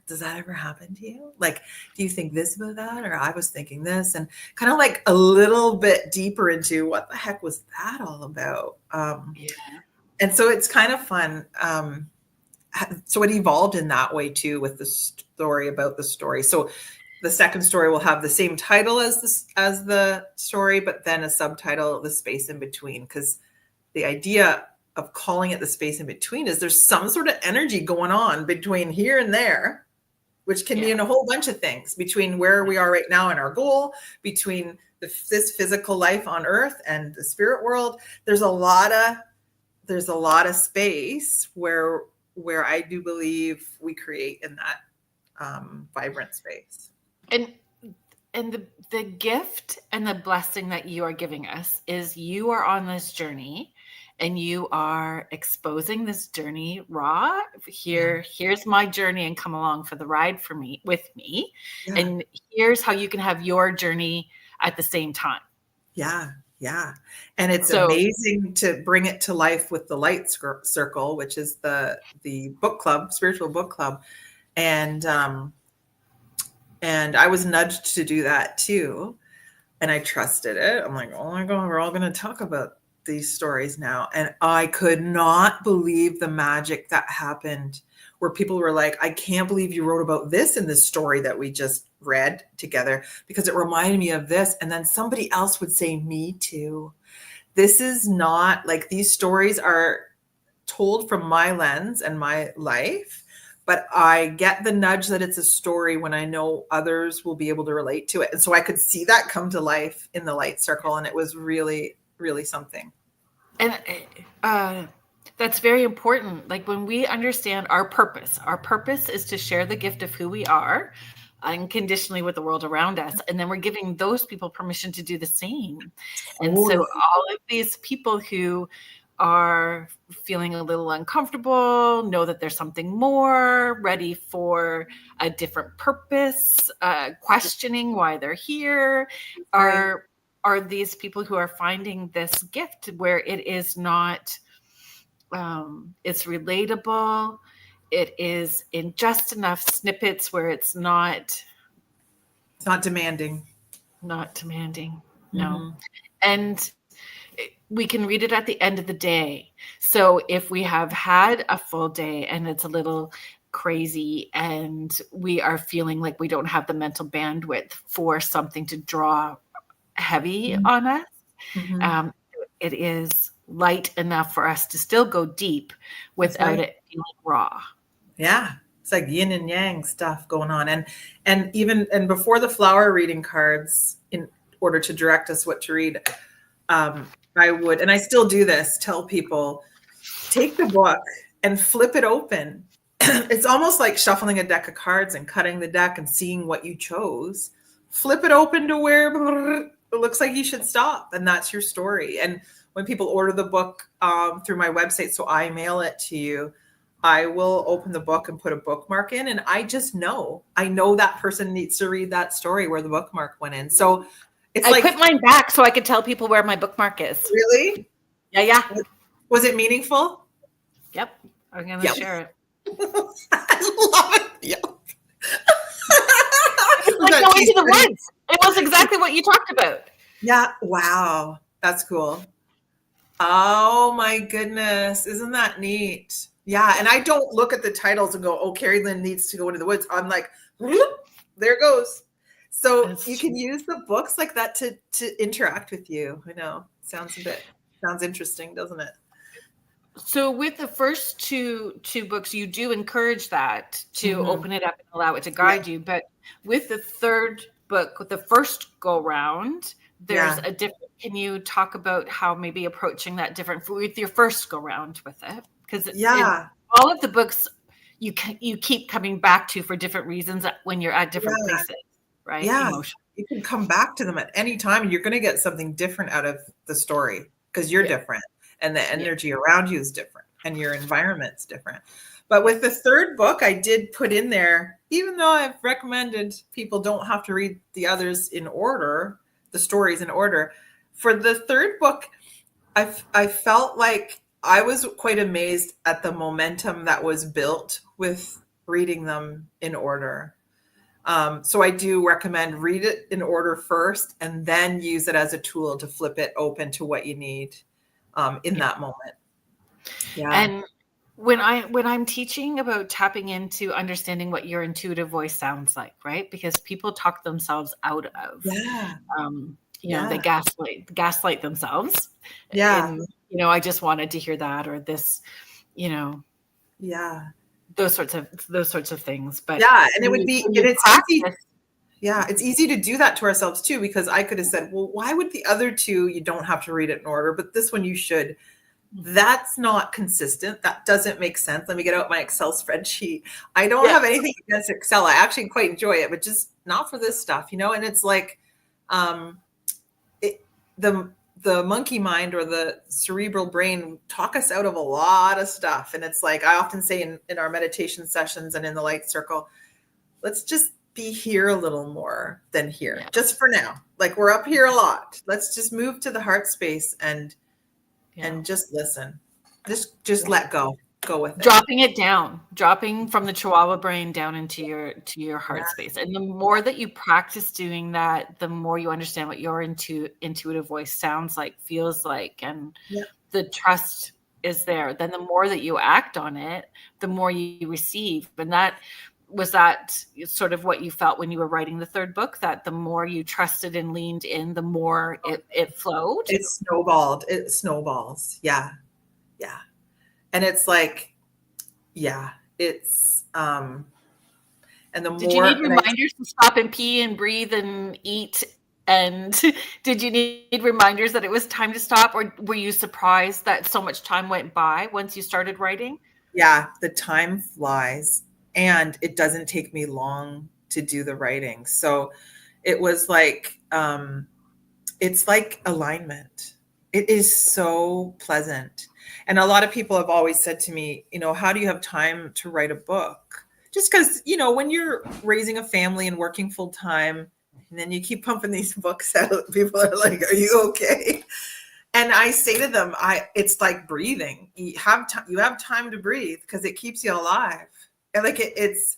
does that ever happen to you? Like, do you think this about that? Or I was thinking this, and kind of like a little bit deeper into what the heck was that all about? And so it's kind of fun. So it evolved in that way too, with the story about the story. So the second story will have the same title as the story, but then a subtitle, The Space in Between, because the idea of calling it The Space in Between is there's some sort of energy going on between here and there, which can be in a whole bunch of things, between where we are right now and our goal, between this physical life on Earth and the spirit world. There's a lot of space where I do believe we create in that vibrant space. And the gift and the blessing that you are giving us is you are on this journey and you are exposing this journey raw. Here's my journey, and come along for the ride with me. Yeah. And here's how you can have your journey at the same time. Yeah. Yeah. And it's amazing to bring it to life with the Light Circle, which is the book club, spiritual book club. And I was nudged to do that too. And I trusted it. I'm like, oh my God, we're all going to talk about these stories now. And I could not believe the magic that happened, where people were like, I can't believe you wrote about this in this story that we just read together, because it reminded me of this. And then somebody else would say, me too. This is not like, these stories are told from my lens and my life, but I get the nudge that it's a story when I know others will be able to relate to it. And so I could see that come to life in the Light Circle. And it was really, really something. And that's very important. Like, when we understand our purpose is to share the gift of who we are unconditionally with the world around us. And then we're giving those people permission to do the same. And so all of these people who are feeling a little uncomfortable, know that there's something more, ready for a different purpose, questioning why they're here, are these people who are finding this gift where it is not, it's relatable. It is in just enough snippets where it's not demanding. Not demanding. No. Mm-hmm. And we can read it at the end of the day. So if we have had a full day and it's a little crazy and we are feeling like we don't have the mental bandwidth for something to draw heavy on us, it is light enough for us to still go deep without it feeling raw. Yeah. It's like yin and yang stuff going on. And before the flower reading cards, in order to direct us what to read, I would, and I still do this, tell people, take the book and flip it open. It's almost like shuffling a deck of cards and cutting the deck and seeing what you chose. Flip it open to where it looks like you should stop. And that's your story. And when people order the book through my website, so I mail it to you, I will open the book and put a bookmark in. And I just know, that person needs to read that story where the bookmark went in. So it's I put mine back so I could tell people where my bookmark is. Really? Yeah. Was it meaningful? Yep. I'm going to share it. I love it. Yep. It's like going to the woods. It was exactly what you talked about. Yeah. Wow. That's cool. Oh my goodness. Isn't that neat? Yeah. And I don't look at the titles and go, oh, Kerrilynn needs to go into the woods. I'm like, whoop, there it goes. So you can use the books like that to interact with you. I know. Sounds interesting, doesn't it? So with the first two books, you do encourage that to open it up and allow it to guide you. But with the third book, with the first go round, there's a different. Can you talk about how maybe approaching that different with your first go round with it? Because all of the books you keep coming back to for different reasons when you're at different places. Right? Yeah. You can come back to them at any time and you're going to get something different out of the story because you're different and the energy around you is different and your environment's different. But with the third book, I did put in there, even though I've recommended people don't have to read the others in order, the stories in order. For the third book, I felt like I was quite amazed at the momentum that was built with reading them in order. So I do recommend read it in order first and then use it as a tool to flip it open to what you need in that moment. Yeah. And when I'm teaching about tapping into understanding what your intuitive voice sounds like, right? Because people talk themselves out of, they gaslight themselves. Yeah. And, I just wanted to hear that, or this, those sorts of things. But and it would be, and it's easy. Yeah, it's easy to do that to ourselves too, because I could have said, well, why would the other two, you don't have to read it in order, but this one you should. That's not consistent. That doesn't make sense. Let me get out my Excel spreadsheet. I don't have anything against Excel. I actually quite enjoy it, but just not for this stuff, And it's like the monkey mind or the cerebral brain talk us out of a lot of stuff. And it's like, I often say in our meditation sessions and in the light circle, let's just be here a little more than here, just for now. Like, we're up here a lot. Let's just move to the heart space and just listen. Just let go with it. Dropping it down, dropping from the Chihuahua brain down into your heart space. And the more that you practice doing that, the more you understand what your intuitive voice sounds like, feels like, and the trust is there. Then the more that you act on it, the more you receive. And that sort of what you felt when you were writing the third book, that the more you trusted and leaned in, the more it flowed. It snowballed. It snowballs. Yeah. Yeah. And it's like, it's, and the more. Did you need reminders to stop and pee and breathe and eat? And did you need reminders that it was time to stop? Or were you surprised that so much time went by once you started writing? Yeah, the time flies. And it doesn't take me long to do the writing. So it was like, it's like alignment. It is so pleasant. And a lot of people have always said to me, how do you have time to write a book? Just because, when you're raising a family and working full time, and then you keep pumping these books out, people are like, are you okay? And I say to them, it's like breathing. You have time to breathe because it keeps you alive. And like it's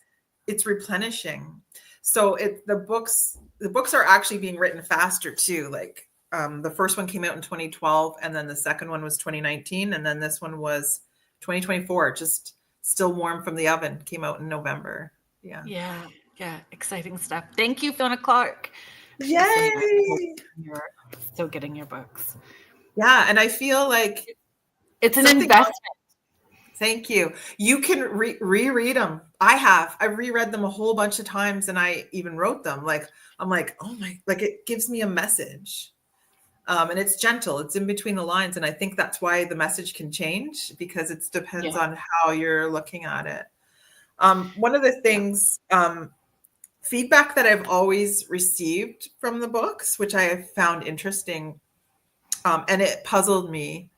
replenishing. So the books are actually being written faster too. Like the first one came out in 2012, and then the second one was 2019, and then this one was 2024. Just still warm from the oven. Came out in November. Yeah. Exciting stuff. Thank you, Fiona Clark. Yay! You're still getting your books. Yeah, and I feel like it's an investment. Thank you. You can reread them. I've reread them a whole bunch of times, and I even wrote them. Like, I'm like, oh my, like it gives me a message. And it's gentle. It's in between the lines. And I think that's why the message can change, because it depends on how you're looking at it. One of the things, feedback that I've always received from the books, which I have found interesting, and it puzzled me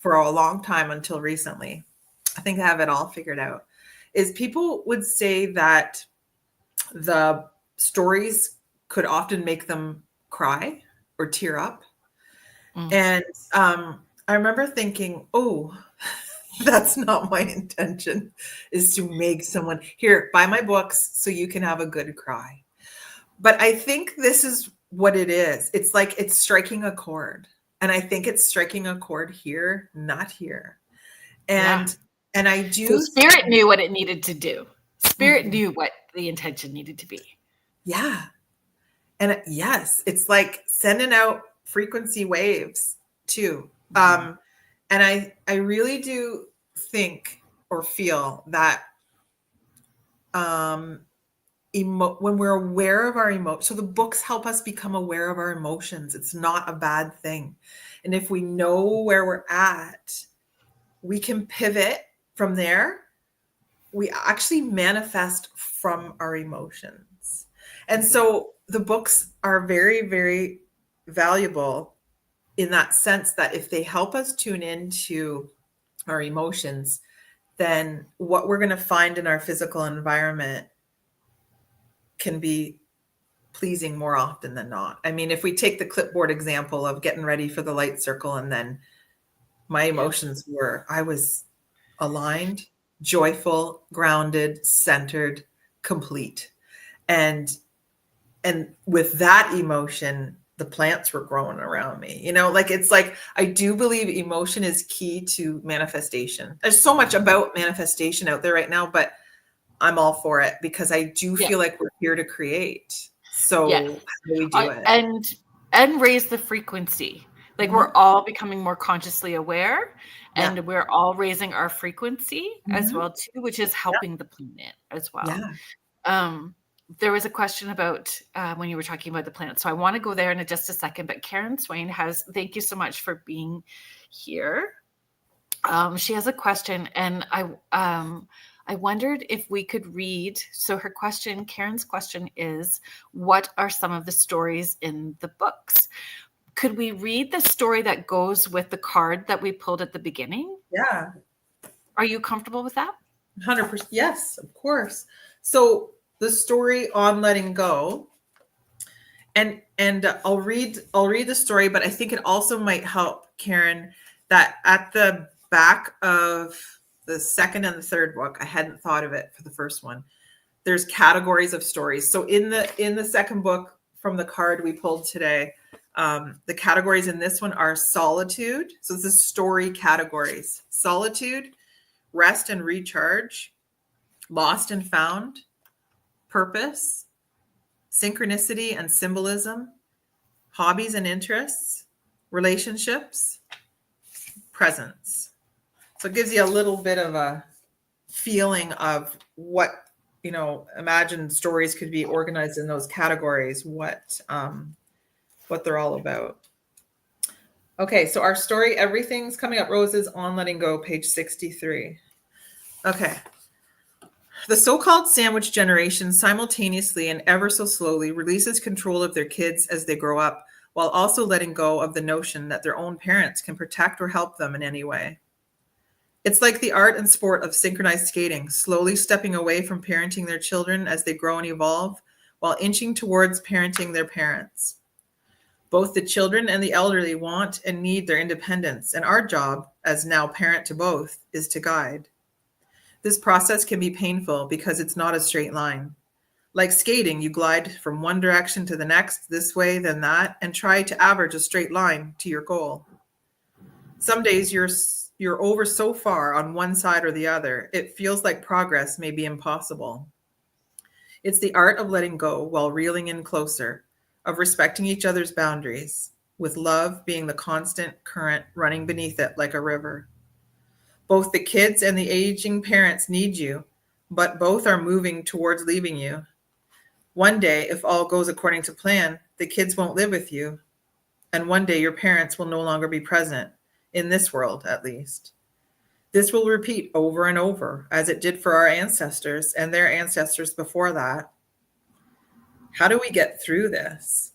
for a long time until recently, I think I have it all figured out, is people would say that the stories could often make them cry or tear up. And I remember thinking, oh, that's not my intention, is to make someone, here, buy my books so you can have a good cry. But I think this is what it is. It's like it's striking a chord. And I think it's striking a chord here, not here. And I do. So Spirit knew what it needed to do. Spirit knew what the intention needed to be. Yeah. And yes, it's like sending out frequency waves too. And I really do think or feel that when we're aware of our emotions, so the books help us become aware of our emotions. It's not a bad thing. And if we know where we're at, we can pivot from there. We actually manifest from our emotions. And so the books are very, very valuable in that sense, that if they help us tune into our emotions, then what we're going to find in our physical environment can be pleasing more often than not. I mean, if we take the clipboard example of getting ready for the light circle and then My emotions were, I was aligned, joyful, grounded, centered, complete. And with that emotion, the plants were growing around me. It's like I do believe emotion is key to manifestation. There's so much about manifestation out there right now, but I'm all for it because I do Yeah. feel like we're here to create. So Yeah. how do we do it? And raise the frequency. Like we're all becoming more consciously aware, and we're all raising our frequency as well too, which is helping the planet as well. Yeah. There was a question about when you were talking about the planet. So I want to go there in just a second, but Karen Swain thank you so much for being here. She has a question, and I wondered if we could read. So Karen's question is, what are some of the stories in the books? Could we read the story that goes with the card that we pulled at the beginning? Yeah. Are you comfortable with that? 100%. Yes, of course. So the story on letting go, and I'll read the story, but I think it also might help, Karen, that at the back of the second and the third book, I hadn't thought of it for the first one, there's categories of stories. So in the second book from the card we pulled today, the categories in this one are solitude. So this is story categories: solitude, rest and recharge, lost and found, purpose, synchronicity and symbolism, hobbies and interests, relationships, presence. So it gives you a little bit of a feeling of what, imagine stories could be organized in those categories, what they're all about. Okay, so our story, Everything's Coming Up Roses on Letting Go, page 63. Okay. The so-called sandwich generation simultaneously and ever so slowly releases control of their kids as they grow up, while also letting go of the notion that their own parents can protect or help them in any way. It's like the art and sport of synchronized skating, slowly stepping away from parenting their children as they grow and evolve, while inching towards parenting their parents. Both the children and the elderly want and need their independence, and our job, as now parent to both, is to guide. This process can be painful because it's not a straight line. Like skating, you glide from one direction to the next, this way, then that, and try to average a straight line to your goal. Some days you're over so far on one side or the other, it feels like progress may be impossible. It's the art of letting go while reeling in closer, of respecting each other's boundaries, with love being the constant current running beneath it like a river. Both the kids and the aging parents need you, but both are moving towards leaving you. One day, if all goes according to plan, the kids won't live with you. And one day your parents will no longer be present, in this world at least. This will repeat over and over, as it did for our ancestors and their ancestors before that. How do we get through this?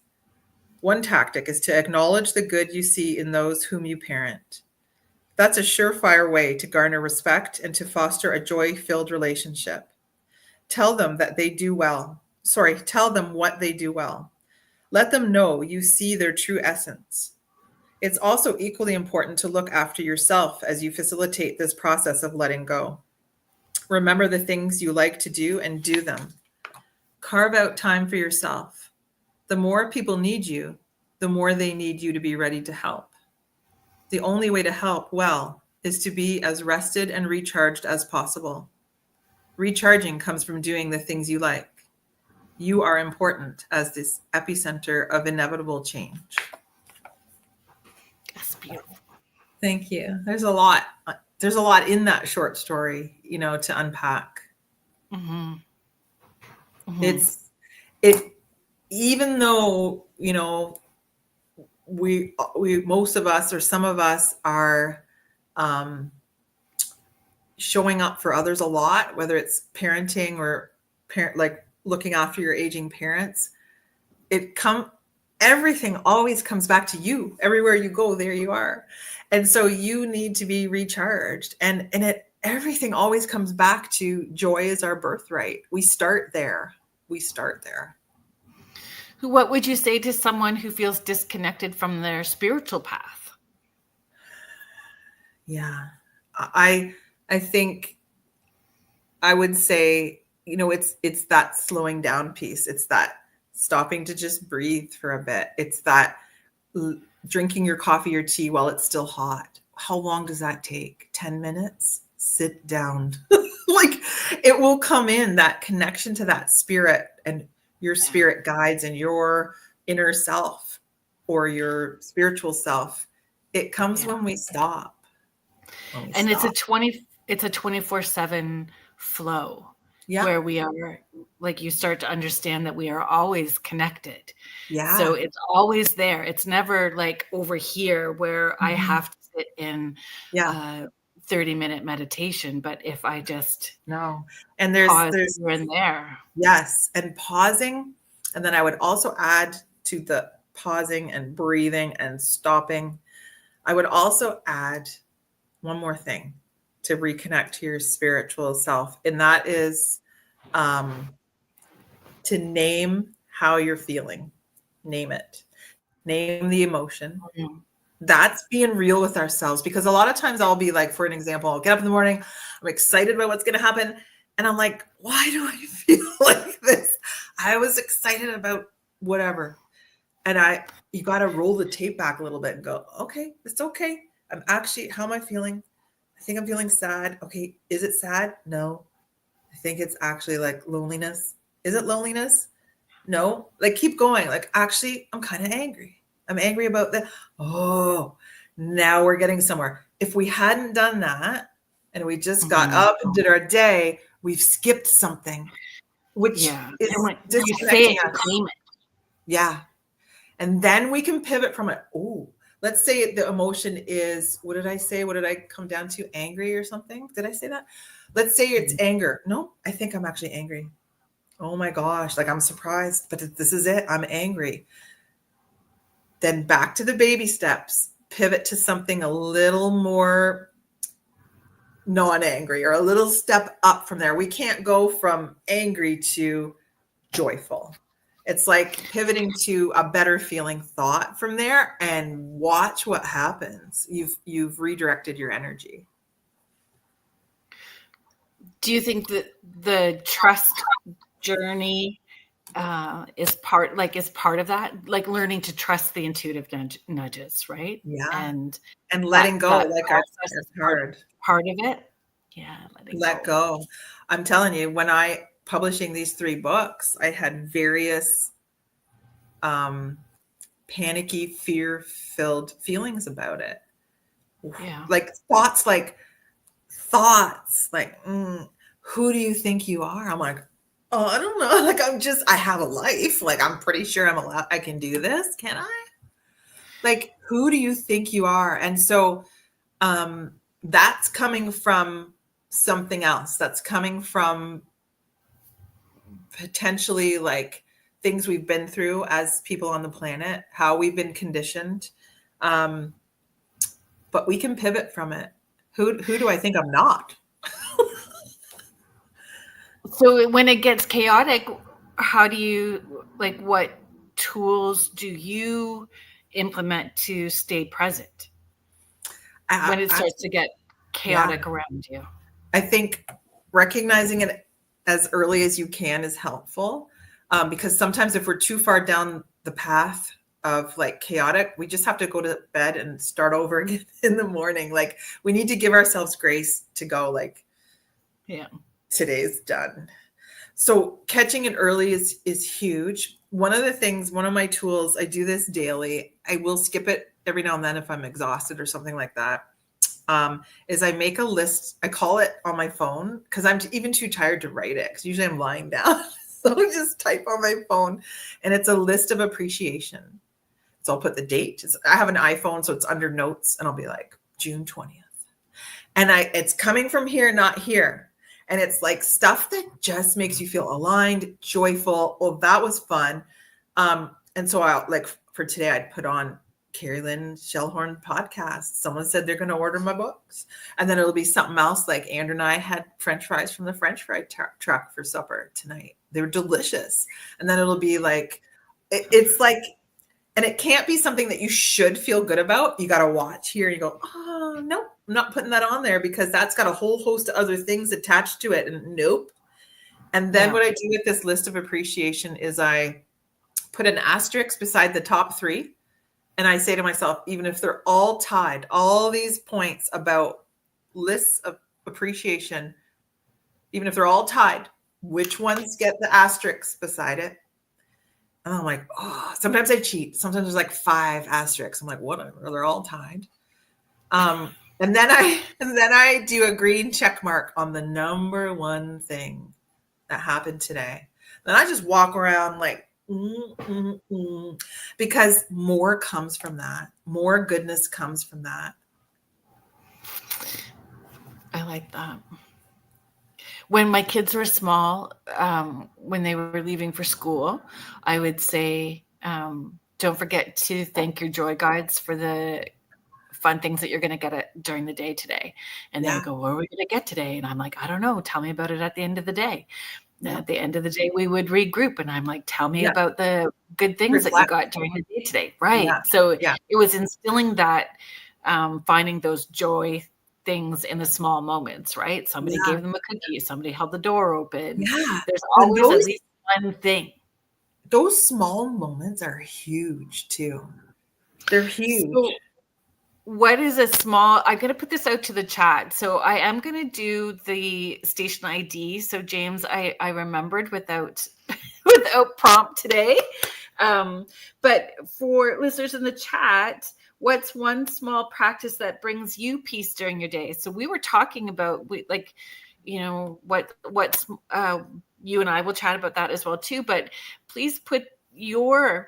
One tactic is to acknowledge the good you see in those whom you parent. That's a surefire way to garner respect and to foster a joy-filled relationship. Tell them that they do well. Tell them what they do well. Let them know you see their true essence. It's also equally important to look after yourself as you facilitate this process of letting go. Remember the things you like to do and do them. Carve out time for yourself. The more people need you, the more they need you to be ready to help. The only way to help well is to be as rested and recharged as possible. Recharging comes from doing the things you like. You are important as this epicenter of inevitable change. That's beautiful. Thank you. There's a lot in that short story, to unpack. Mm-hmm. Mm-hmm. Even though, we most of us or some of us are showing up for others a lot, whether it's parenting or like looking after your aging parents, everything always comes back to you. Everywhere you go, there you are. And so you need to be recharged. And everything always comes back to joy is our birthright. We start there. What would you say to someone who feels disconnected from their spiritual path? Yeah. I think I would say, it's that slowing down piece. It's that stopping to just breathe for a bit. It's that drinking your coffee or tea while it's still hot. How long does that take? 10 minutes? Sit down. Like, it will come in, that connection to that spirit and your spirit guides and your inner self or your spiritual self. It comes when we stop. And it's a 24/7 flow. Yeah. Where we are, like, you start to understand that we are always connected. Yeah. So it's always there. It's never like over here where I have to sit in 30-minute meditation. But if I just and there's here and there. Yes. And pausing. And then I would also add to the pausing and breathing and stopping. I would also add one more thing to reconnect to your spiritual self. And that is to name how you're feeling. Name it. Name the emotion. Mm-hmm. That's being real with ourselves, because a lot of times I'll be like, for an example, I'll get up in the morning, I'm excited about what's going to happen. And I'm like, why do I feel like this? I was excited about whatever. And you got to roll the tape back a little bit and go, okay, it's okay. How am I feeling? I think I'm feeling sad. Okay. Is it sad? No. I think it's actually like loneliness. Is it loneliness? No. Like, keep going. Like, actually, I'm kind of angry. I'm angry about that. Oh, now we're getting somewhere. If we hadn't done that and we just got up and did our day, we've skipped something, which is disconnecting us. Claim it. Yeah. And then we can pivot from it. Oh, let's say the emotion is, what did I say? What did I come down to? Angry or something? Did I say that? Let's say it's anger. No, I think I'm actually angry. Oh my gosh. Like, I'm surprised, but this is it. I'm angry. Then back to the baby steps, pivot to something a little more non-angry, or a little step up from there. We can't go from angry to joyful. It's like pivoting to a better feeling thought from there, and watch what happens. You've redirected your energy. Do you think that the trust journey is part of that, like learning to trust the intuitive nudges, right? Yeah. And letting go, like our hard part of it. Yeah. Let go. I'm telling you, when publishing these 3 books, I had various panicky, fear-filled feelings about it. Yeah. Like thoughts like, who do you think you are? I'm like, oh, I don't know. Like, I have a life. Like, I'm pretty sure I can do this. Can I? Like, who do you think you are? And so that's coming from something else. That's coming from potentially like things we've been through as people on the planet, how we've been conditioned. But we can pivot from it. Who do I think I'm not? So when it gets chaotic, how do you, like, what tools do you implement to stay present when it starts to get chaotic around you? I think recognizing it as early as you can is helpful, because sometimes if we're too far down the path of like chaotic, we just have to go to bed and start over again in the morning. Like, we need to give ourselves grace to go, like, today's done. So catching it early is huge. One of my tools, I do this daily. I will skip it every now and then if I'm exhausted or something like that. Is I make a list. I call it on my phone because I'm even too tired to write it, because usually I'm lying down. So I just type on my phone, and it's a list of appreciation. So I'll put the date. I have an iPhone, so it's under notes, and I'll be like June 20th. And it's coming from here, not here. And it's like stuff that just makes you feel aligned, joyful. Oh, that was fun. And so for today, I'd put on Kerrilynn Shellhorn podcast. Someone said they're going to order my books. And then it'll be something else, like Andrew and I had French fries from the French fry truck for supper tonight. They were delicious. And then it'll be like, it's like, and it can't be something that you should feel good about. You got to watch here and you go, oh, no, not putting that on there because that's got a whole host of other things attached to it. And nope. And then what I do with this list of appreciation is I put an asterisk beside the top 3. And I say to myself, even if they're all tied, all these points about lists of appreciation, even if they're all tied, which ones get the asterisks beside it? And I'm like, oh, sometimes I cheat. Sometimes there's like 5 asterisks. I'm like, whatever, they're all tied. And then I do a green check mark on the number 1 thing that happened today. Then I just walk around like, because more comes from that. More goodness comes from that. I like that. When my kids were small, when they were leaving for school, I would say, don't forget to thank your joy guides for the fun things that you're going to get during the day today. And they would go, what are we going to get today? And I'm like, I don't know. Tell me about it at the end of the day. At the end of the day, we would regroup and I'm like, tell me about the good things that you got during the day today. Right. Yeah. So it was instilling that, finding those joy things in the small moments, right? Somebody gave them a cookie, somebody held the door open. Yeah. There's always at least one thing. Those small moments are huge too. They're huge. So, what is a small, I'm going to put this out to the chat. So I am going to do the station ID. So James, I remembered without prompt today. But for listeners in the chat, what's one small practice that brings you peace during your day? So we were talking about what's you and I will chat about that as well too, but please put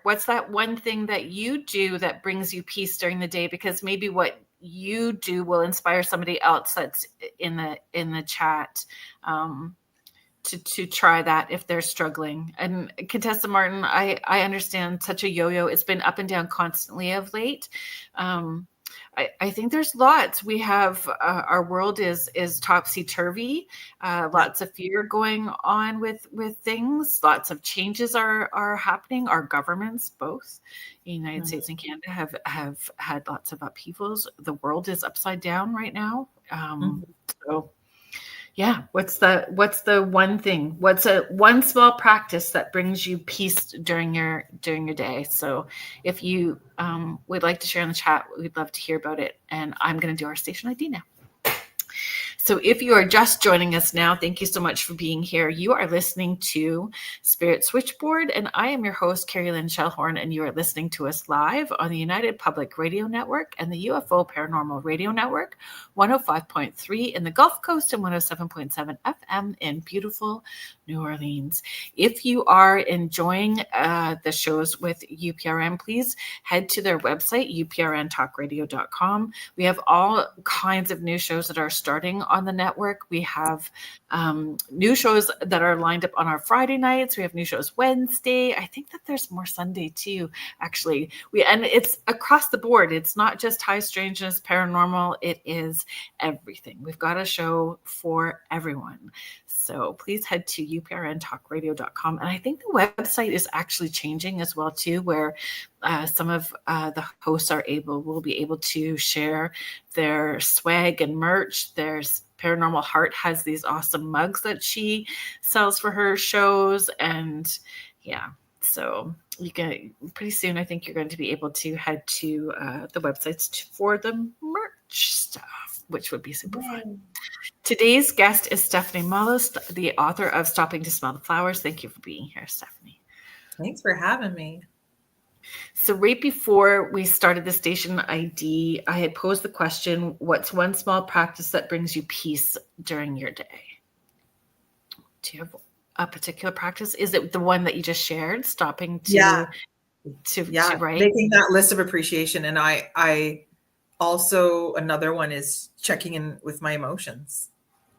what's that one thing that you do that brings you peace during the day? Because maybe what you do will inspire somebody else that's in the chat to try that if they're struggling. And Contessa Martin, I understand such a yo-yo. It's been up and down constantly of late. I think there's lots. We have our world is topsy-turvy. Lots of fear going on with things. Lots of changes are happening. Our governments, both the United States and Canada, have had lots of upheavals. The world is upside down right now. So yeah, what's the one thing? What's one small practice that brings you peace during your day? So if you would like to share in the chat, we'd love to hear about it. And I'm going to do our station ID now. So if you are just joining us now, thank you so much for being here. You are listening to Spirit Switchboard, and I am your host, Kerrilynn Shellhorn, and you are listening to us live on the United Public Radio Network and the UFO Paranormal Radio Network, 105.3 in the Gulf Coast and 107.7 FM in beautiful New Orleans. If you are enjoying the shows with UPRN, please head to their website, uprntalkradio.com. We have all kinds of new shows that are starting on the network. We have new shows that are lined up on our Friday nights. We have new shows Wednesday. I think that there's more Sunday too, actually. And it's across the board. It's not just high strangeness, paranormal. It is everything. We've got a show for everyone. So please head to uprntalkradio.com. And I think the website is actually changing as well too, where some of the hosts will be able to share their swag and merch. There's Paranormal Heart has these awesome mugs that she sells for her shows. And yeah, so you can pretty soon, I think you're going to be able to head to the websites for the merch stuff, which would be super fun. Today's guest is Stephanie Malo, the author of Stopping to Smell the Flowers. Thank you for being here, Stephanie. Thanks for having me. So right before we started the station ID, I had posed the question, what's one small practice that brings you peace during your day? Do you have a particular practice? Is it the one that you just shared, stopping to write? Making that list of appreciation. And I also, another one is checking in with my emotions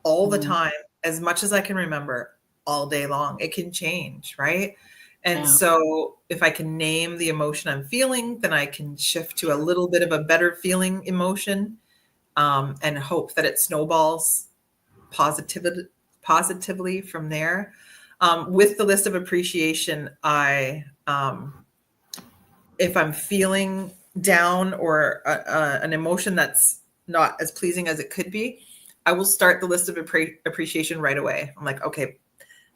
all the time, as much as I can remember, all day long. It can change, right? And so if I can name the emotion I'm feeling, then I can shift to a little bit of a better feeling emotion, and hope that it snowballs positively from there. With the list of appreciation, if I'm feeling down or an emotion that's not as pleasing as it could be, I will start the list of appreciation right away. I'm like, okay,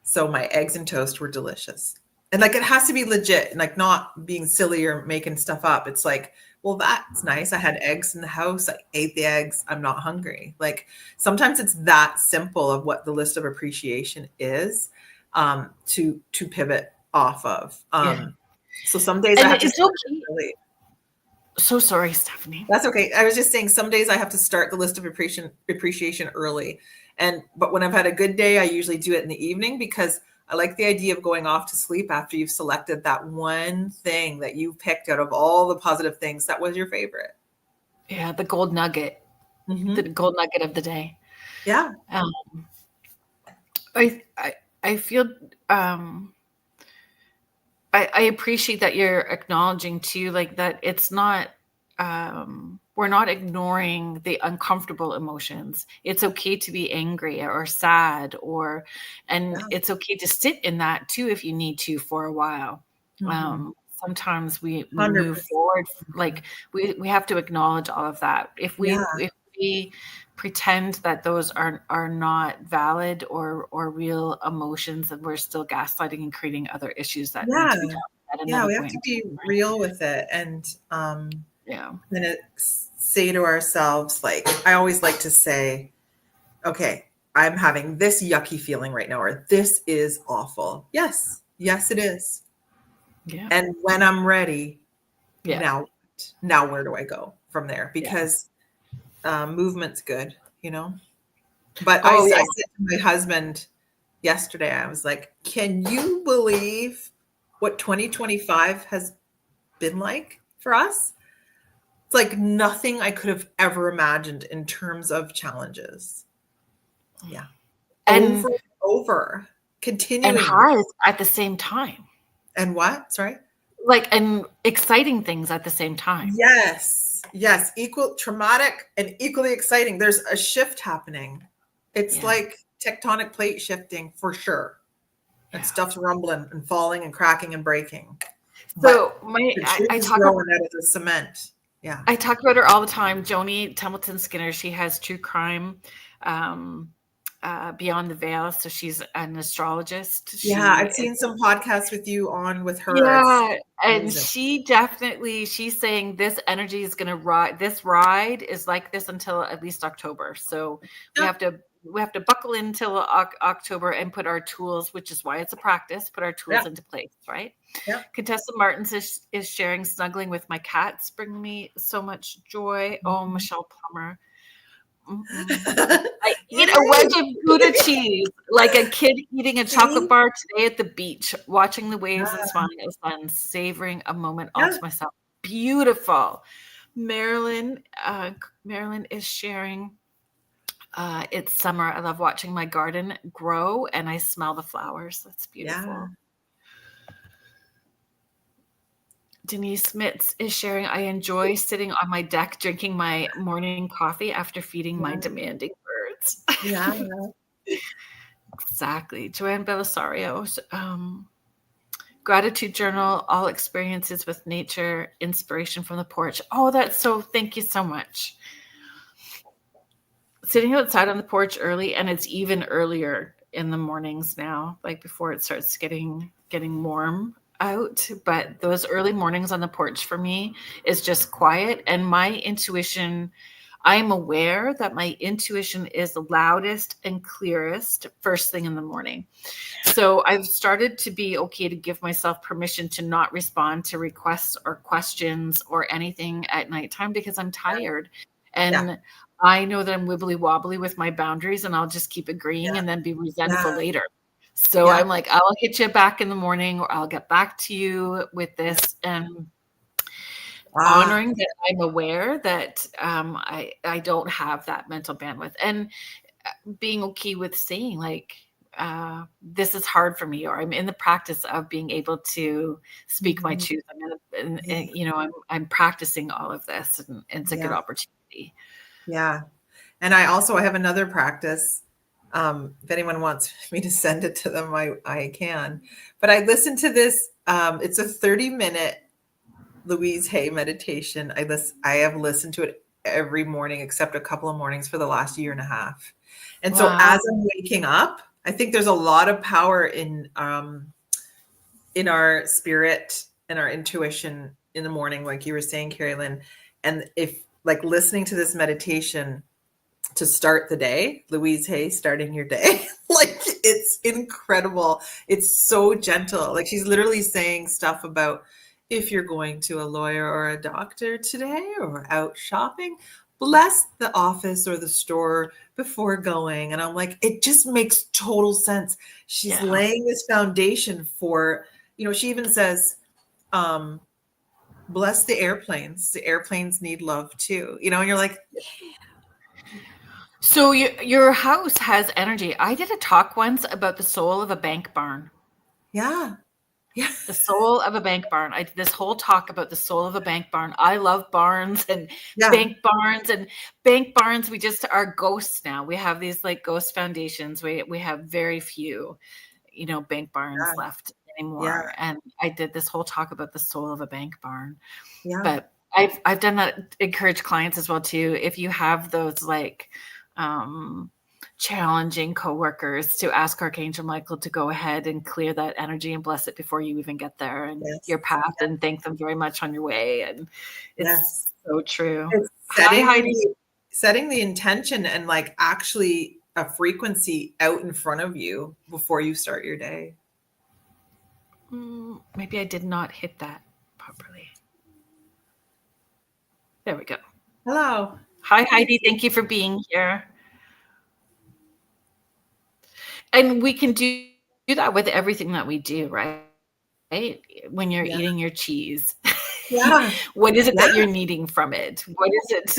so my eggs and toast were delicious. And like, it has to be legit and like not being silly or making stuff up. It's like, well, that's nice. I had eggs in the house. I ate the eggs. I'm not hungry. Like sometimes it's that simple of what the list of appreciation is, to pivot off of. So some days I have to start early. So sorry, Stephanie. That's okay. I was just saying some days I have to start the list of appreciation early. But when I've had a good day, I usually do it in the evening because I like the idea of going off to sleep after you've selected that one thing that you picked out of all the positive things that was your favorite. Yeah, the gold nugget. The gold nugget of the day. Yeah. I feel I appreciate that you're acknowledging too, like that it's not we're not ignoring the uncomfortable emotions. It's okay to be angry or sad it's okay to sit in that too if you need to for a while. Sometimes we move forward, like we have to acknowledge all of that. If we pretend that those are not valid or real emotions, and we're still gaslighting and creating other issues that need to be talked about. We have to be real with it and then say to ourselves, like I always like to say, okay, I'm having this yucky feeling right now, or this is awful. Yes, it is. Yeah. And when I'm ready, now where do I go from there? Because movement's good, you know. But I said to my husband yesterday, I was like, can you believe what 2025 has been like for us? It's like nothing I could have ever imagined in terms of challenges. Yeah. And over continuing. And highs at the same time. And what? Sorry? Like, and exciting things at the same time. Yes. Equal traumatic and equally exciting. There's a shift happening. It's like tectonic plate shifting for sure. And stuff's rumbling and falling and cracking and breaking. So I talk about out of the cement. Yeah. I talk about her all the time. Joni Templeton Skinner, she has True Crime Beyond the Veil. So she's an astrologist. I've seen some podcasts with you on with her. Yeah. And she's saying this energy is going to ride. This ride is like this until at least October. So we have to buckle in till October and put our tools, which is why it's a practice, put our tools into place, right? Yeah. Contessa Martins is sharing snuggling with my cats, bring me so much joy. Oh, Michelle Plummer. I eat a wedge of Gouda cheese like a kid eating a chocolate bar today at the beach, watching the waves and smiling at the sun, savoring a moment all to myself. Beautiful. Marilyn is sharing. It's summer. I love watching my garden grow and I smell the flowers. That's beautiful. Yeah. Denise Smits is sharing. I enjoy sitting on my deck drinking my morning coffee after feeding my demanding birds. Yeah. Exactly. Joanne Belisario. Gratitude journal, all experiences with nature, inspiration from the porch. Oh, thank you so much. Sitting outside on the porch early, and it's even earlier in the mornings now, like before it starts getting warm out. But those early mornings on the porch for me is just quiet, and my intuition, I'm aware that my intuition is the loudest and clearest first thing in the morning. So I've started to be okay to give myself permission to not respond to requests or questions or anything at nighttime because I'm tired. And I know that I'm wibbly wobbly with my boundaries, and I'll just keep agreeing and then be resentful later. So I'm like, I'll hit you back in the morning, or I'll get back to you with this, and honoring that I'm aware that I don't have that mental bandwidth, and being okay with saying like, this is hard for me, or I'm in the practice of being able to speak my truth. I'm practicing all of this, and it's a good opportunity. Yeah. And I have another practice. If anyone wants me to send it to them, I can. But I listened to this. It's a 30-minute Louise Hay meditation. I have listened to it every morning except a couple of mornings for the last year and a half. And so Wow. as I'm waking up, I think there's a lot of power in our spirit and our intuition in the morning, like you were saying, Kerrilynn. And if like listening to this meditation to start the day, Louise Hay, starting your day, like it's incredible. It's so gentle. Like she's literally saying stuff about if you're going to a lawyer or a doctor today or out shopping, bless the office or the store before going. And I'm like, it just makes total sense. She's laying this foundation for, she even says, bless the airplanes. The airplanes need love too, and you're like, yeah. So your house has energy. I did a talk once about the soul of a bank barn. Yeah. Yeah. The soul of a bank barn. I did this whole talk about the soul of a bank barn. I love barns and bank barns. We just are ghosts now. We have these like ghost foundations. We have very few, bank barns left anymore. And I did this whole talk about the soul of a bank barn. Yeah. But I've done that, encourage clients as well too. If you have those like challenging coworkers, to ask Archangel Michael to go ahead and clear that energy and bless it before you even get there and your path, and thank them very much on your way. And it's so true. It's setting the intention and like actually a frequency out in front of you before you start your day. Maybe I did not hit that properly. There we go. Hello. Hi, Heidi. Thank you for being here. And we can do that with everything that we do, right? When you're eating your cheese, what is it that you're needing from it? What is it,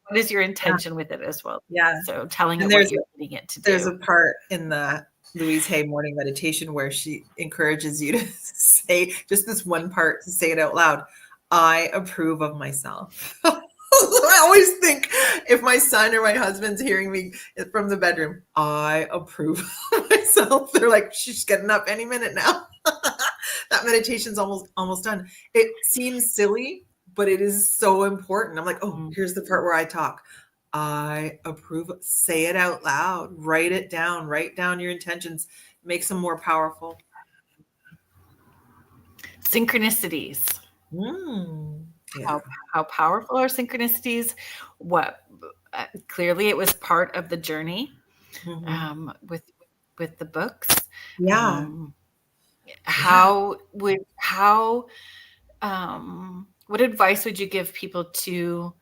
what is your intention with it as well? Yeah. So telling it what you're eating it to do. There's a part in the Louise Hay morning meditation where she encourages you to say just this one part, to say it out loud. I approve of myself. I always think if my son or my husband's hearing me from the bedroom, I approve of myself. They're like, she's getting up any minute now. That meditation's almost done. It seems silly, but it is so important. I'm like, oh, here's the part where I talk. I approve. Say it out loud. Write it down. Write down your intentions. Makes them more powerful. Synchronicities. How powerful are synchronicities? What clearly it was part of the journey with the books. What advice would you give people to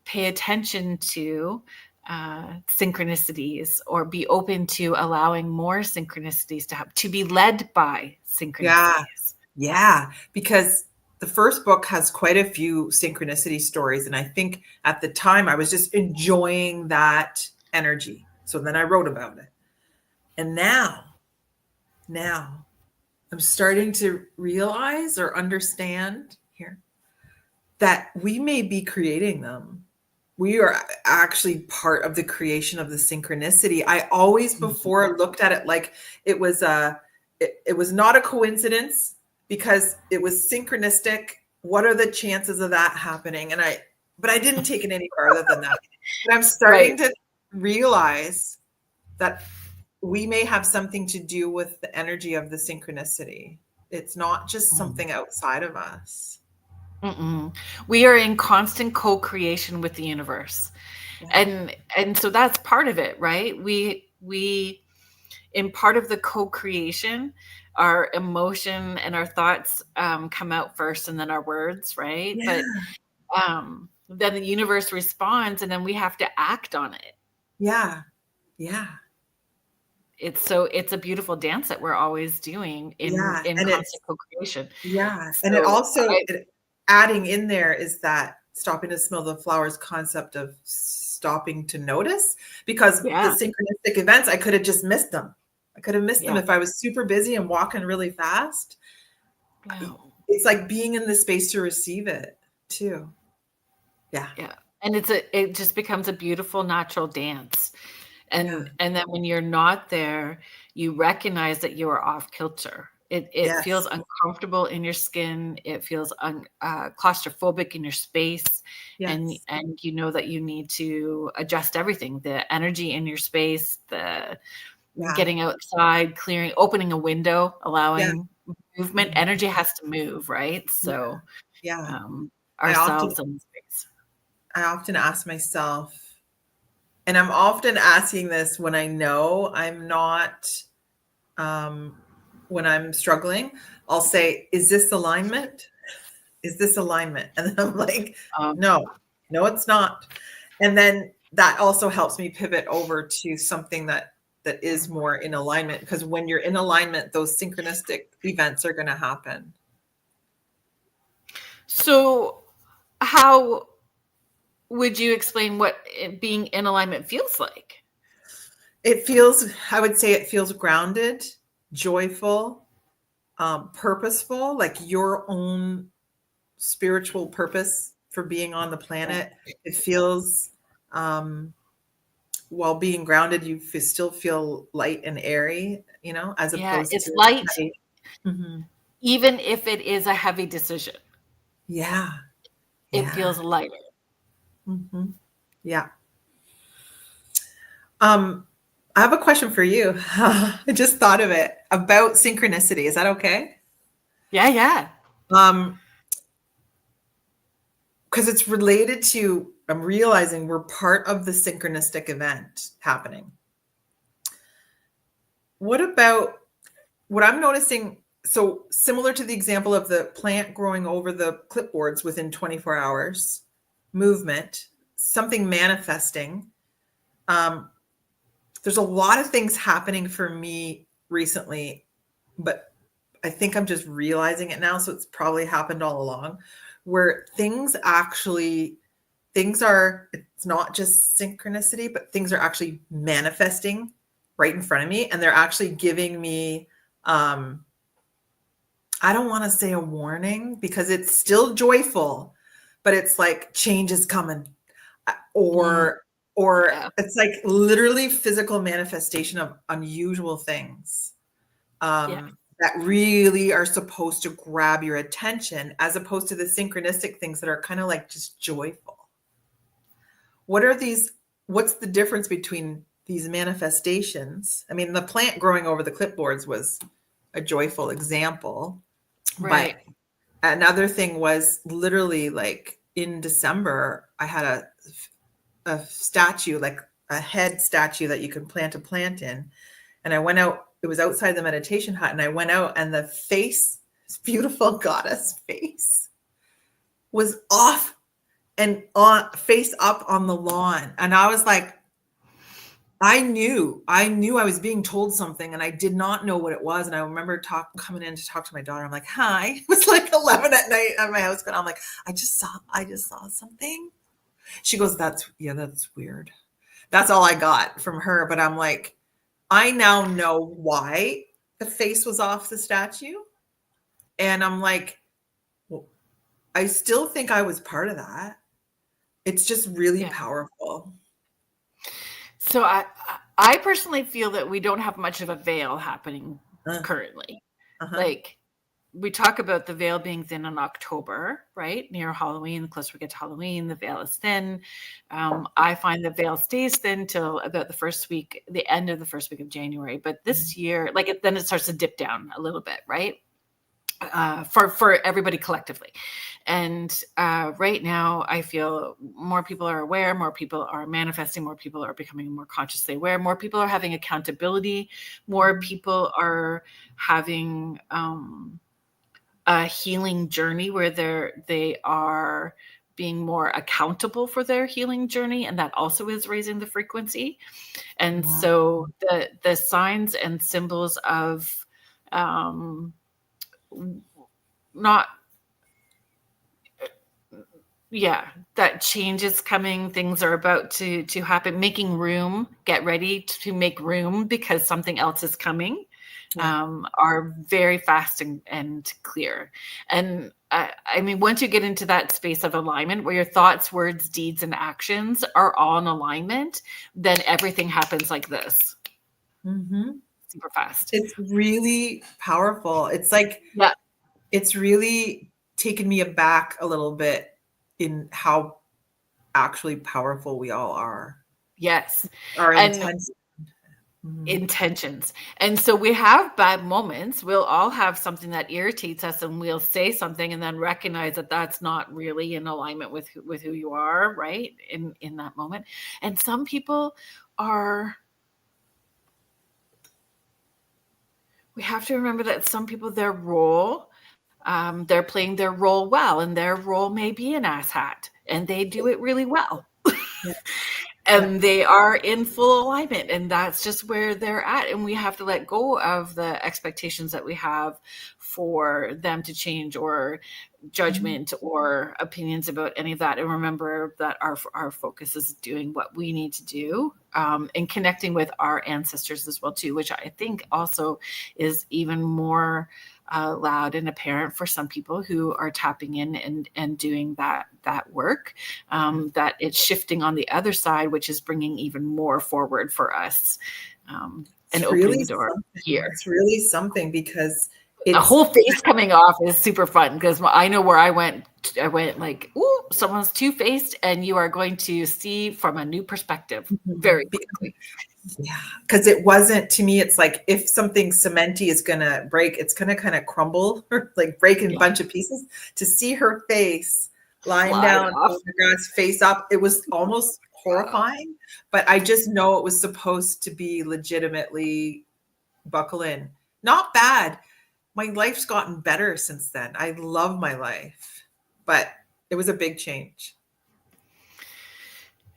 pay attention to synchronicities, or be open to allowing more synchronicities to be led by synchronicities? Yeah, because the first book has quite a few synchronicity stories. And I think at the time I was just enjoying that energy. So then I wrote about it. And now I'm starting to realize or understand here that we may be creating them. We are actually part of the creation of the synchronicity. I always before looked at it like it was not a coincidence, because it was synchronistic. What are the chances of that happening? But I didn't take it any farther than that. And I'm starting to realize that we may have something to do with the energy of the synchronicity. It's not just something outside of us. We are in constant co-creation with the universe. And so that's part of it, right? We in part of the co-creation, our emotion and our thoughts come out first, and then our words, right? But then the universe responds, and then we have to act on it. It's a beautiful dance that we're always doing in constant co-creation. And it also adding in there is that stopping to smell the flowers concept of stopping to notice, because the synchronistic events, I could have just missed them. I could have missed them if I was super busy and walking really fast. It's like being in the space to receive it too. Yeah. And it just becomes a beautiful natural dance. And then when you're not there, you recognize that you are off kilter. It feels uncomfortable in your skin. It feels claustrophobic in your space. And you know that you need to adjust everything, the energy in your space, the getting outside, clearing, opening a window, allowing movement. Energy has to move, right? So ourselves in space. I often ask myself, and I'm often asking this when I know I'm not, when I'm struggling, I'll say, is this alignment? Is this alignment? And then I'm like, no, it's not. And then that also helps me pivot over to something that is more in alignment, because when you're in alignment, those synchronistic events are going to happen. So how would you explain what being in alignment feels like? I would say it feels grounded, joyful, purposeful, like your own spiritual purpose for being on the planet. It feels, while being grounded, you still feel light and airy, as opposed it's to light, mm-hmm. even if it is a heavy decision. It feels lighter. Mm-hmm. Yeah. I have a question for you. I just thought of it about synchronicity. Is that okay? Yeah. Because it's related to, I'm realizing we're part of the synchronistic event happening. What I'm noticing, so similar to the example of the plant growing over the clipboards within 24 hours, movement, something manifesting. There's a lot of things happening for me recently, but I think I'm just realizing it now. So it's probably happened all along, where it's not just synchronicity, but things are actually manifesting right in front of me. And they're actually giving me, I don't want to say a warning, because it's still joyful, but it's like change is coming, or it's like literally physical manifestation of unusual things that really are supposed to grab your attention, as opposed to the synchronistic things that are kind of like just joyful. What's the difference between these manifestations? I mean, the plant growing over the clipboards was a joyful example, right? But another thing was literally like in December, I had a statue, like a head statue that you can plant a plant in. And I went out, it was outside the meditation hut, and I went out, and the face, this beautiful goddess face, was off and face up on the lawn. And I was like, I knew I was being told something, and I did not know what it was. And I remember coming in to talk to my daughter. I'm like, hi. It was like 11 at night at my house, but I'm like, I just saw something. She goes, that's weird. That's all I got from her. But I'm like, I now know why the face was off the statue. And I'm like, well, I still think I was part of that. It's just really powerful. So I personally feel that we don't have much of a veil happening currently. Like, we talk about the veil being thin in October, right? Near Halloween, the closer we get to Halloween, the veil is thin. I find the veil stays thin till about the end of the first week of January. But this year, then it starts to dip down a little bit, right? For everybody collectively. And right now, I feel more people are aware, more people are manifesting, more people are becoming more consciously aware, more people are having accountability, more people are having a healing journey where they are being more accountable for their healing journey, and that also is raising the frequency. And so the signs and symbols of that change is coming, things are about to happen, making room, get ready to make room because something else is coming. Are very fast and clear. And I mean, once you get into that space of alignment where your thoughts, words, deeds, and actions are all in alignment, then everything happens like this. super fast. It's really powerful. It's like, Yeah. it's really taken me aback a little bit in how actually powerful we all are. Yes. Our And intentions. And so we have bad moments. We'll all have something that irritates us, and we'll say something and then recognize that that's not really in alignment with who you are, right? In that moment. And some people are, we have to remember that some people, their role, they're playing their role well, and their role may be an asshat, and they do it really well. Yeah. And they are in full alignment, and that's just where they're at. And we have to let go of the expectations that we have for them to change, or judgment or opinions about any of that. And remember that our focus is doing what we need to do, and connecting with our ancestors as well too, which I think also is even more loud and apparent for some people who are tapping in and doing that work, that it's shifting on the other side, which is bringing even more forward for us, and opening really the door here. It's really something, because A whole face coming off is super fun, because I know where I went like, ooh, someone's two-faced, and you are going to see from a new perspective very quickly. Yeah, because it wasn't, to me, it's like, if something cementy is gonna break, it's gonna kind of crumble or like break in a bunch of pieces. To see her face lying down on the grass, face up, it was almost horrifying. But I just know it was supposed to be legitimately buckle in. Not bad. My life's gotten better since then. I love my life, but it was a big change.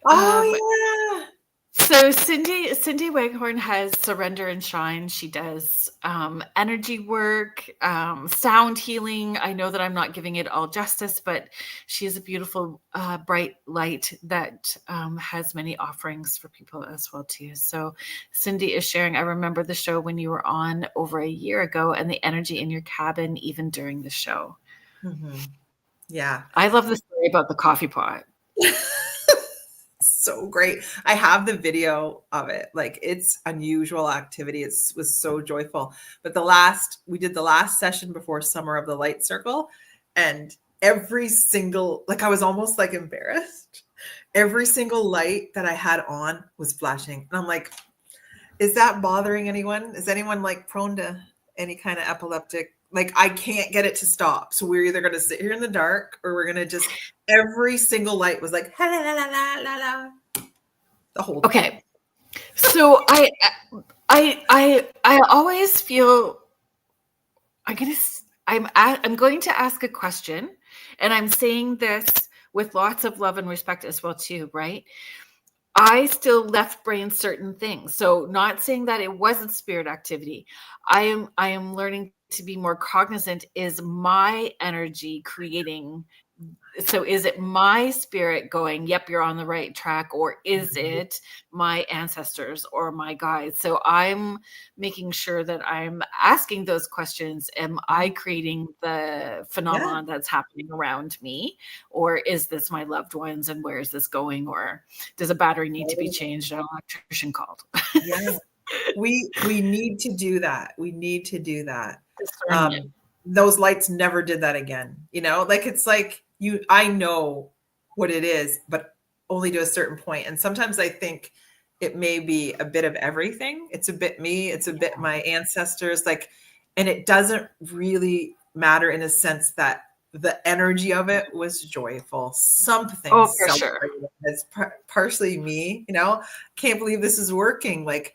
Oh, yeah. So Cindy Waghorn has Surrender and Shine. She does energy work, sound healing. I know that I'm not giving it all justice, but she is a beautiful, bright light that has many offerings for people as well too. So Cindy is sharing, I remember the show when you were on over a year ago, and the energy in your cabin even during the show. Mm-hmm. Yeah. I love the story about the coffee pot. So great. I have the video of it. Like, it's unusual activity. It was so joyful. But we did the last session before Summer of the Light Circle, and every single, like, I was almost like embarrassed. Every single light that I had on was flashing. And I'm like, is that bothering anyone? Is anyone like prone to any kind of epileptic? Like, I can't get it to stop. So we're either going to sit here in the dark, or we're going to just, every single light was like, la, la, la, la, la, la, the whole time. Okay. So I always feel I'm going to ask a question, and I'm saying this with lots of love and respect as well too, right? I still left brain certain things. So not saying that it wasn't spirit activity. I am learning to be more cognizant. Is my energy creating? So is it my spirit going, yep, you're on the right track, or is it my ancestors or my guides? So I'm making sure that I'm asking those questions. Am I creating the phenomenon that's happening around me? Or is this my loved ones, and where is this going? Or does a battery need to be changed and an electrician called? Yeah. We need to do that. We need to do that. Discernment. Those lights never did that again. You know, like, it's like, I know what it is, but only to a certain point. And sometimes I think it may be a bit of everything. It's a bit me, it's a bit my ancestors, like, and it doesn't really matter, in a sense that the energy of it was joyful. Something for sure. It's partially me, you know, can't believe this is working. Like,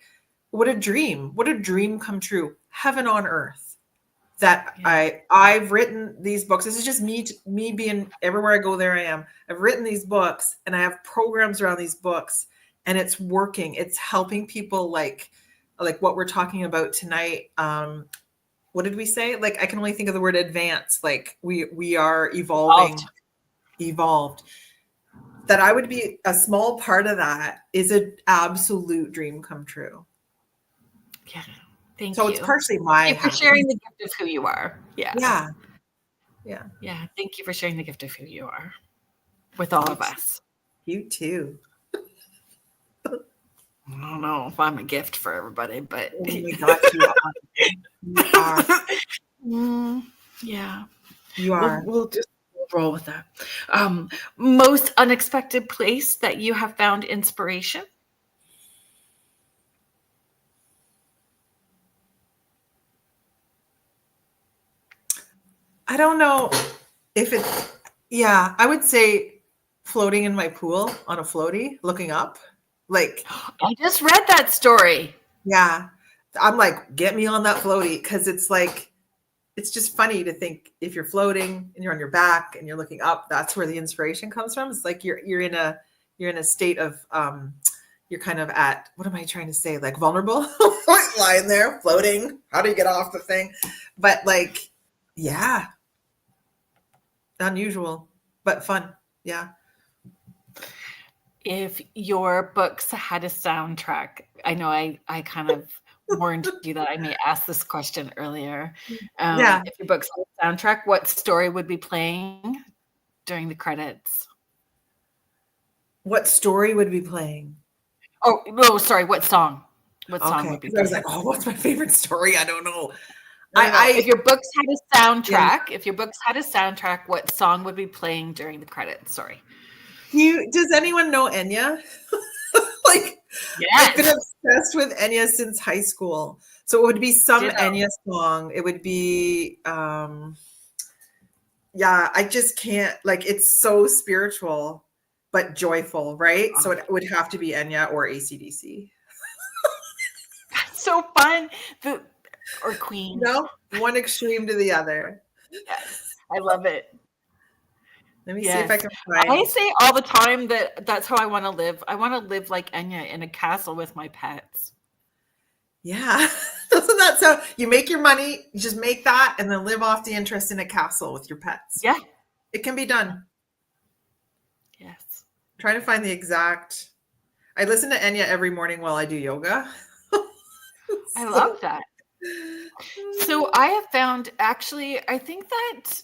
what a dream come true. Heaven on earth. That I've written these books. This is just me being everywhere I go, there I am. I've written these books, and I have programs around these books, and it's working. It's helping people like what we're talking about tonight. What did we say? Like, I can only think of the word advance. Like, we are evolved. That I would be a small part of that is an absolute dream come true. Yeah. Thank you. So it's partially my Thank you for sharing the gift of who you are. Yeah. Thank you for sharing the gift of who you are with all of us. You too. I don't know if I'm a gift for everybody, but Oh my God, you are. You are. Yeah, You are. we'll just roll with that. Most unexpected place that you have found inspiration? I don't know if it's, yeah, I would say floating in my pool on a floaty, looking up. Like, I just read that story. yeah, I'm like, get me on that floaty because it's like, it's just funny to think if you're floating and you're on your back and you're looking up, that's where the inspiration comes from. It's like you're in a state of you're kind of at, what am I trying to say? Like vulnerable, like lying there floating. How do you get off the thing? But like, yeah, unusual but fun. Yeah. If your books had a soundtrack, I know I kind of warned you that I may ask this question earlier. Yeah. If your books had a soundtrack, what story would be playing during the credits? What story would be playing? Oh, no, sorry, what song? What song Okay. would be 'Cause I was playing? like, oh, what's my favorite story? I don't know. No. If your books had a Yeah. soundtrack, what song would be playing during the credits? Sorry. Does anyone know Enya? Like, I've been Yes. obsessed with Enya since high school. So it would be some Ditto. Enya song. It would be yeah, I just can't, like, it's so spiritual but joyful, right? So it would have to be Enya or AC/DC. So fun. Or Queen. No, one extreme to the other. Yes. I love it. Let me see if I Yes. can I find. say all the time that that's how I want to live. I want to live like Enya in a castle with my pets. Yeah. Doesn't that sound, you make your money, you just make that and then live off the interest in a castle with your pets. Yeah. It can be done. Yes. I'm trying to find the exact. I listen to Enya every morning while I do yoga. I love that. So I have found, actually, I think that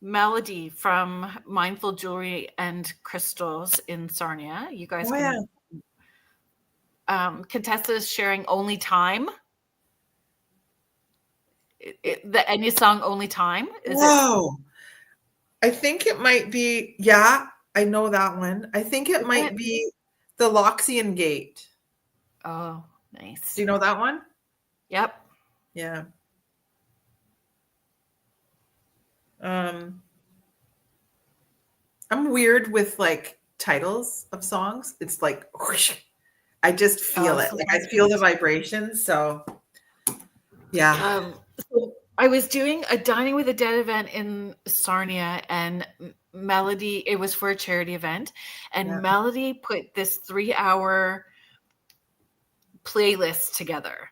Melody from Mindful Jewelry and Crystals in Sarnia, you guys Oh, yeah. Contessa is sharing Only Time. The Enya song Only Time. Whoa. I think it might be, yeah, I know that one. I think it might be the Loxian Gate. Oh, nice. Do you know that one? Yep. Yeah. I'm weird with like titles of songs. It's like whoosh, I just feel it. Like I feel the vibrations. So yeah. So I was doing a Dining with the Dead event in Sarnia, and Melody, it was for a charity event, and Melody put this 3-hour playlist together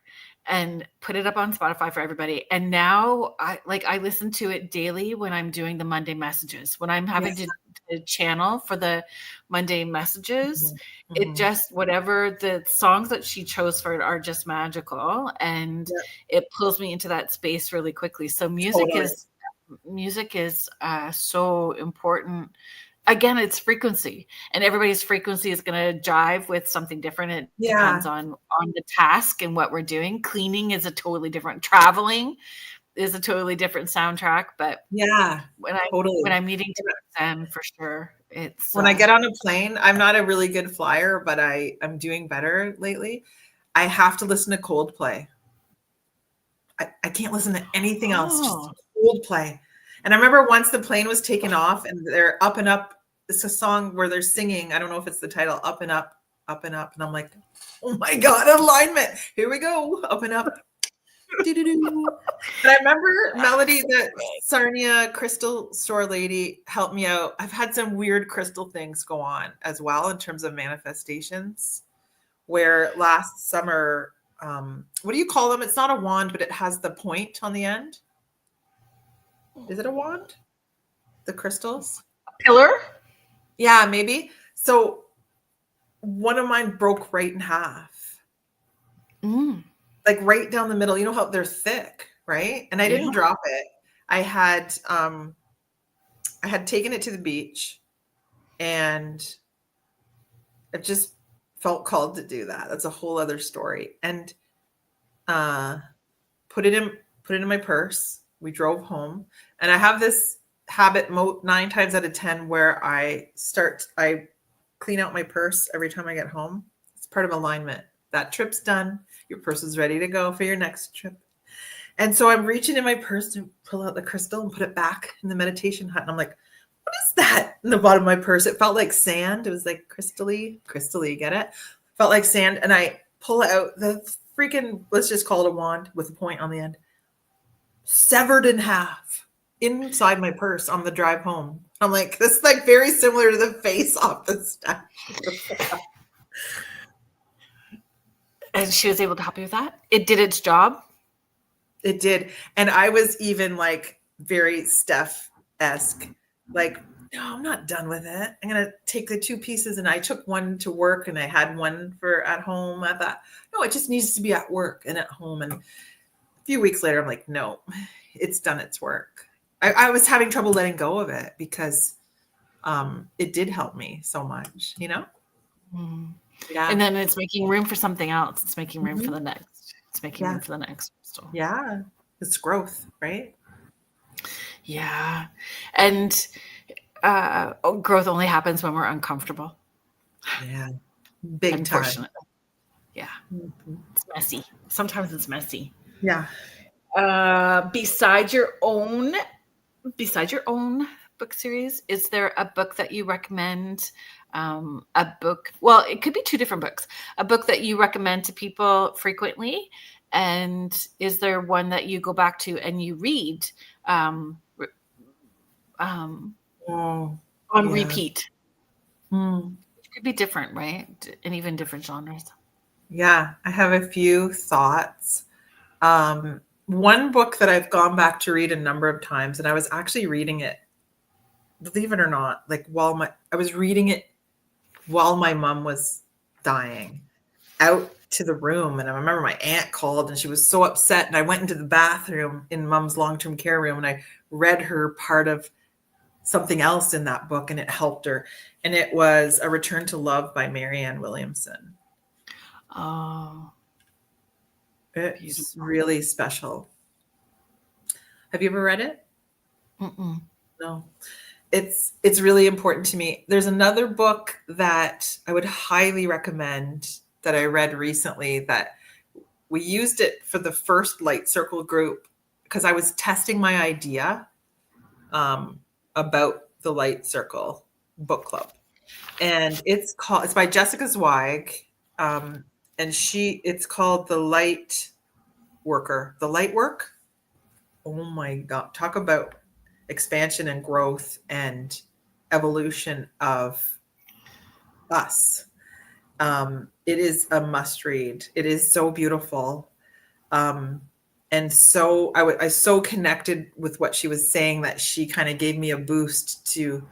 and put it up on Spotify for everybody. And now I listen to it daily when I'm doing the Monday messages, when I'm having to channel for the Monday messages. It just, whatever the songs that she chose for it are just magical, and it pulls me into that space really quickly. So music is so important. Again, it's frequency, and everybody's frequency is going to jive with something different. It depends on the task and what we're doing. Cleaning is a totally different. Traveling is a totally different soundtrack. But when I'm needing to extend, for sure, it's when I get on a plane. I'm not a really good flyer, but I'm doing better lately. I have to listen to Coldplay. I can't listen to anything else. Just Coldplay. And I remember once the plane was taken off, and they're up and up. It's a song where they're singing. I don't know if it's the title, Up and Up, Up and Up. And I'm like, oh my God, alignment. Here we go. Up and up. And I remember Melody, the Sarnia crystal store lady, helped me out. I've had some weird crystal things go on as well in terms of manifestations, where last summer, what do you call them? It's not a wand, but it has the point on the end. Is it a wand? The crystals? A pillar? Yeah, maybe. So one of mine broke right in half. Like right down the middle. You know how they're thick, right? And I didn't drop it. I had taken it to the beach, and it just felt called to do that. That's a whole other story. And put it in my purse. We drove home, and I have this habit 9 times out of 10 where I clean out my purse every time I get home. It's part of alignment. That trip's done. Your purse is ready to go for your next trip. And so I'm reaching in my purse to pull out the crystal and put it back in the meditation hut. And I'm like, what is that in the bottom of my purse? It felt like sand. It was like crystally, get it? Felt like sand. And I pull out the freaking, let's just call it a wand with a point on the end, severed in half inside my purse on the drive home. I'm like, this is like very similar to the face off the statue. And she was able to help you with that? It did its job? It did. And I was even like very Steph-esque, like, no, I'm not done with it. I'm going to take the 2 pieces. And I took one to work and I had one for at home. I thought, no, it just needs to be at work and at home. And a few weeks later, I'm like, no, it's done its work. I was having trouble letting go of it because it did help me so much, you know? Mm. Yeah. And then it's making room for something else. It's making room for the next. It's making room for the next. So. Yeah. It's growth, right? Yeah. And growth only happens when we're uncomfortable. Yeah. Big time. Yeah. Mm-hmm. It's messy. Sometimes it's messy. Yeah. Besides your own book series, is there a book that you recommend? A book, well, it could be 2 different books. A book that you recommend to people frequently, and is there one that you go back to and you read on repeat? It could be different, right? And even different genres. Yeah, I have a few thoughts. One book that I've gone back to read a number of times, and I was actually reading it, believe it or not, like I was reading it while my mom was dying, out to the room. And I remember my aunt called and she was so upset. And I went into the bathroom in mom's long-term care room and I read her part of something else in that book and it helped her. And it was A Return to Love by Marianne Williamson. Oh, it's beautiful. Really special. Have you ever read it? Mm-mm. No. It's really important to me. There's another book that I would highly recommend that I read recently that we used it for the first Light Circle group because I was testing my idea about the Light Circle book club. And it's by Jessica Zweig. And it's called The Light Worker. The Light Work. Oh my God. Talk about expansion and growth and evolution of us. It is a must read. It is so beautiful. And so I so connected with what she was saying that she kind of gave me a boost to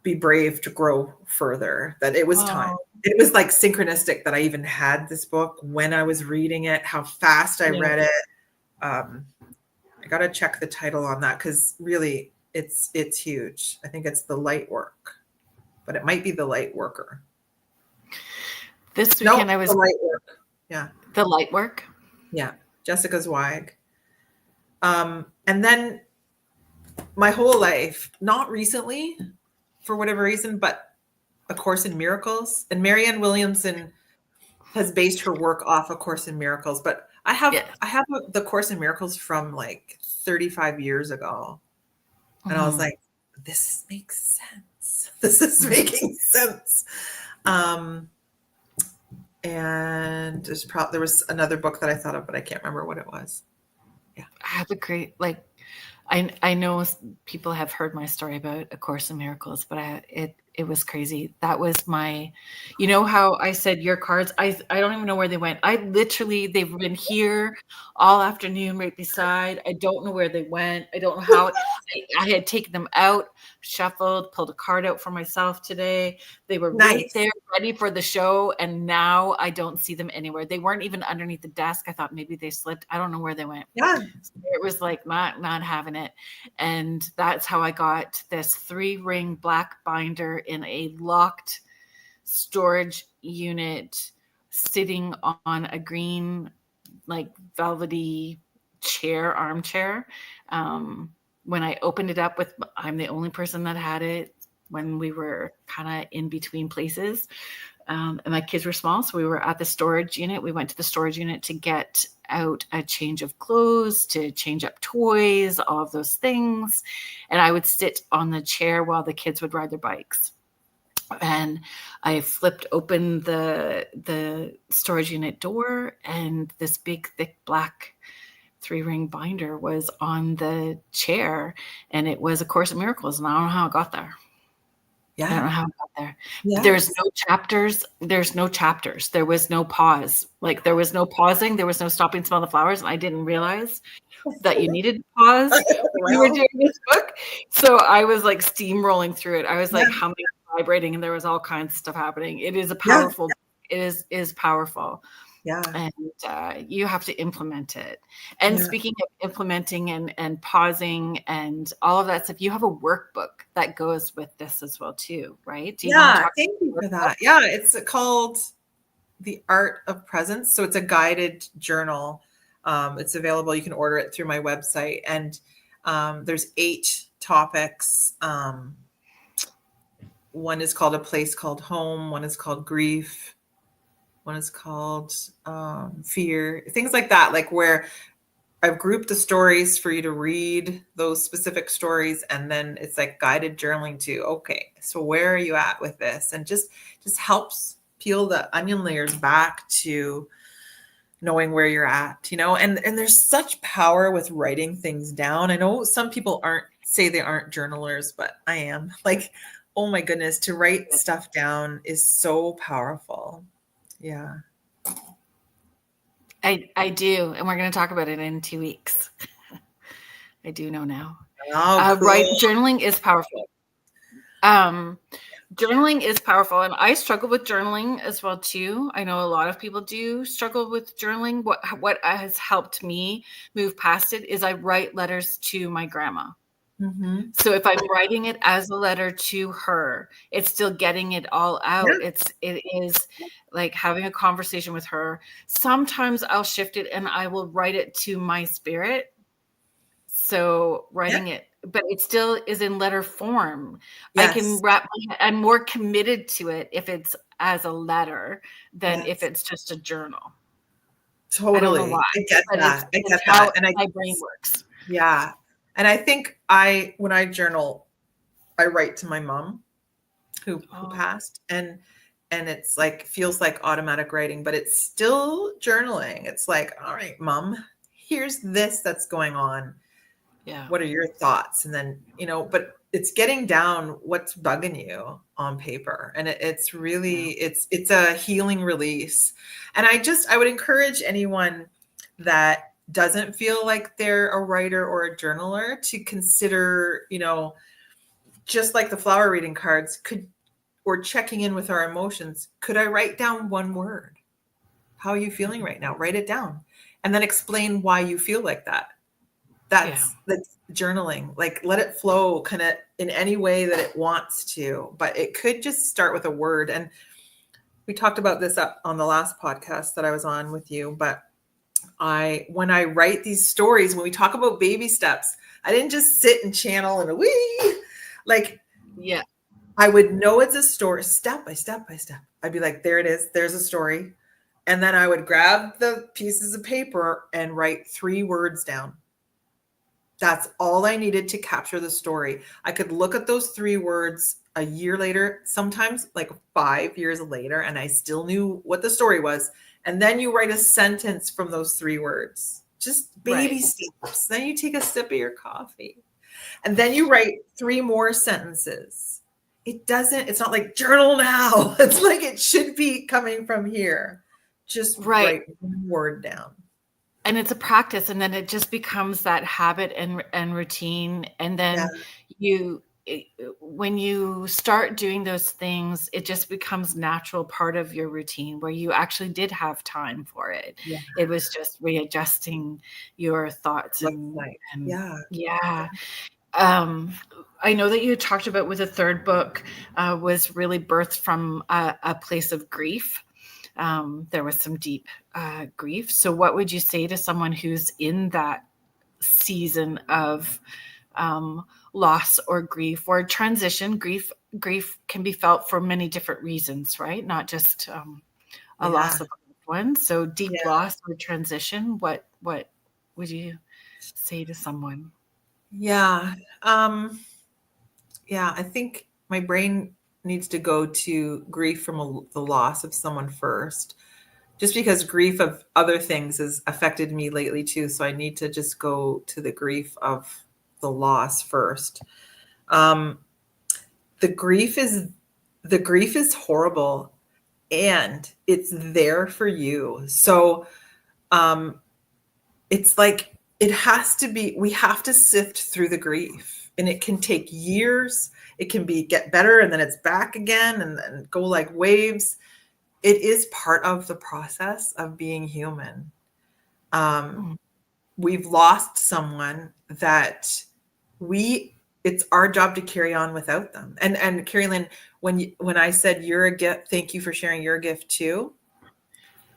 be brave to grow further, that it was time. It was like synchronistic that I even had this book when I was reading it, how fast I read it. I got to check the title on that because really it's huge. I think it's The Light Work, but it might be The Light Worker. This weekend I was The Light Work. Yeah. The Light Work. Yeah. Jessica Zweig. And then my whole life, not recently for whatever reason, but A Course in Miracles. And Marianne Williamson has based her work off A Course in Miracles, but I have the Course in Miracles from like 35 years ago. And I was like, this makes sense. This is making sense. And there was another book that I thought of, but I can't remember what it was. Yeah. I have a great, I know people have heard my story about A Course in Miracles, but it was crazy. That was my, you know how I said your cards, I don't even know where they went. They've been here all afternoon right beside. I don't know where they went. I don't know how. I had taken them out, shuffled, pulled a card out for myself today. They were right there ready for the show. And now I don't see them anywhere. They weren't even underneath the desk. I thought maybe they slipped. I don't know where they went. Yeah. So it was like not having it. And that's how I got this 3-ring black binder in a locked storage unit sitting on a green, like velvety armchair. When I opened it up I'm the only person that had it when we were kind of in between places. And my kids were small, so we were at the storage unit. We went to the storage unit to get out a change of clothes, to change up toys, all of those things. And I would sit on the chair while the kids would ride their bikes. And I flipped open the storage unit door, and this big, thick, black 3-ring binder was on the chair, and it was A Course in Miracles. And I don't know how it got there. Yeah. I don't know how it got there. Yes. There's no chapters. There's no chapters. There was no pause. Like, there was no pausing. There was no stopping to smell the flowers. And I didn't realize that you needed to pause when you were doing this book. So I was like steamrolling through it. I was like humming, vibrating, and there was all kinds of stuff happening. It is a powerful, it is powerful. Yeah. And you have to implement it. And speaking of implementing and pausing and all of that stuff, you have a workbook that goes with this as well too, right? Do you want to talk thank you for that. Yeah, it's called The Art of Presence. So it's a guided journal. It's available. You can order it through my website. And there's 8 topics. One is called A Place Called Home. One is called Grief. One is called fear, things like that, like where I've grouped the stories for you to read those specific stories. And then it's like guided journaling to, okay, so where are you at with this? And just helps peel the onion layers back to knowing where you're at, and there's such power with writing things down. I know some people say they aren't journalers, but I am. Like, oh my goodness, to write stuff down is so powerful. Yeah. I do. And we're going to talk about it in 2 weeks. I do know now. Oh, cool. Right. Journaling is powerful. Journaling is powerful. And I struggle with journaling as well too. I know a lot of people do struggle with journaling. What has helped me move past it is I write letters to my grandma. Mm-hmm. So if I'm writing it as a letter to her, it's still getting it all out. Yeah. It is like having a conversation with her. Sometimes I'll shift it and I will write it to my spirit. So writing it, but it still is in letter form. Yes. I'm more committed to it if it's as a letter than if it's just a journal. Totally. I don't know why. I get that. I get that. And my brain works. Yeah. And I think when I journal, I write to my mom who passed, and it's like, feels like automatic writing, but it's still journaling. It's like, all right, Mom, here's this that's going on. Yeah. What are your thoughts? And then, but it's getting down what's bugging you on paper. And it's really, it's a healing release. And I would encourage anyone that doesn't feel like they're a writer or a journaler to consider, just like the flower reading cards, or checking in with our emotions. Could I write down one word? How are you feeling right now? Write it down and then explain why you feel like that. That's journaling. Like, let it flow kind of in any way that it wants to, but it could just start with a word. And we talked about this up on the last podcast that I was on with you, but when I write these stories, when we talk about baby steps, I didn't just sit and channel and I would know it's a story step by step by step. I'd be like, there it is. There's a story. And then I would grab the pieces of paper and write 3 words down. That's all I needed to capture the story. I could look at those 3 words a year later, sometimes like 5 years later, and I still knew what the story was. And then you write a sentence from those 3 words, just baby steps. Then you take a sip of your coffee and then you write 3 more sentences. It's not like journal now. It's like, it should be coming from here. Just write 1 word down. And it's a practice. And then it just becomes that habit and routine. And then when you start doing those things, it just becomes natural part of your routine where you actually did have time for it. Yeah. It was just readjusting your thoughts. I know that you talked about with the third book was really birthed from a place of grief. There was some deep grief. So what would you say to someone who's in that season of loss or grief or transition? Grief can be felt for many different reasons, right? Not just a loss of one. So deep loss or transition, what would you say to someone? Yeah. Yeah, I think my brain needs to go to grief from the loss of someone first, just because grief of other things has affected me lately too. So I need to just go to the grief of the loss first. Um, the grief is horrible, and it's there for you. So it's like it has to be, we have to sift through the grief, and it can take years. It can be get better and then it's back again and go like waves. It is part of the process of being human. We've lost someone that it's our job to carry on without them. And Kerrilynn, when I said you're a gift, thank you for sharing your gift too.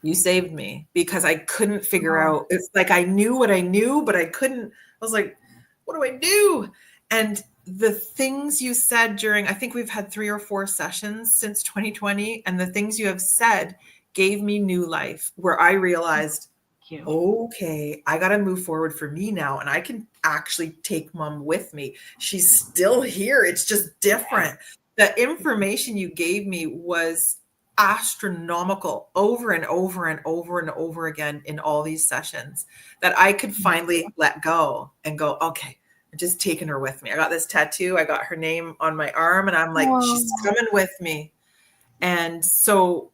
You saved me, because I couldn't figure out. It's like I knew what I knew, but I couldn't. I was like, what do I do? And the things you said during, I think we've had 3 or 4 sessions since 2020, and the things you have said gave me new life, where I realized, okay, I got to move forward for me now, and I can actually take mom with me. She's still here. It's just different. The information you gave me was astronomical, over and over and over and over again in all these sessions, that I could finally let go and go, okay, I'm just taking her with me. I got this tattoo. I got her name on my arm, and I'm like, she's coming with me. And so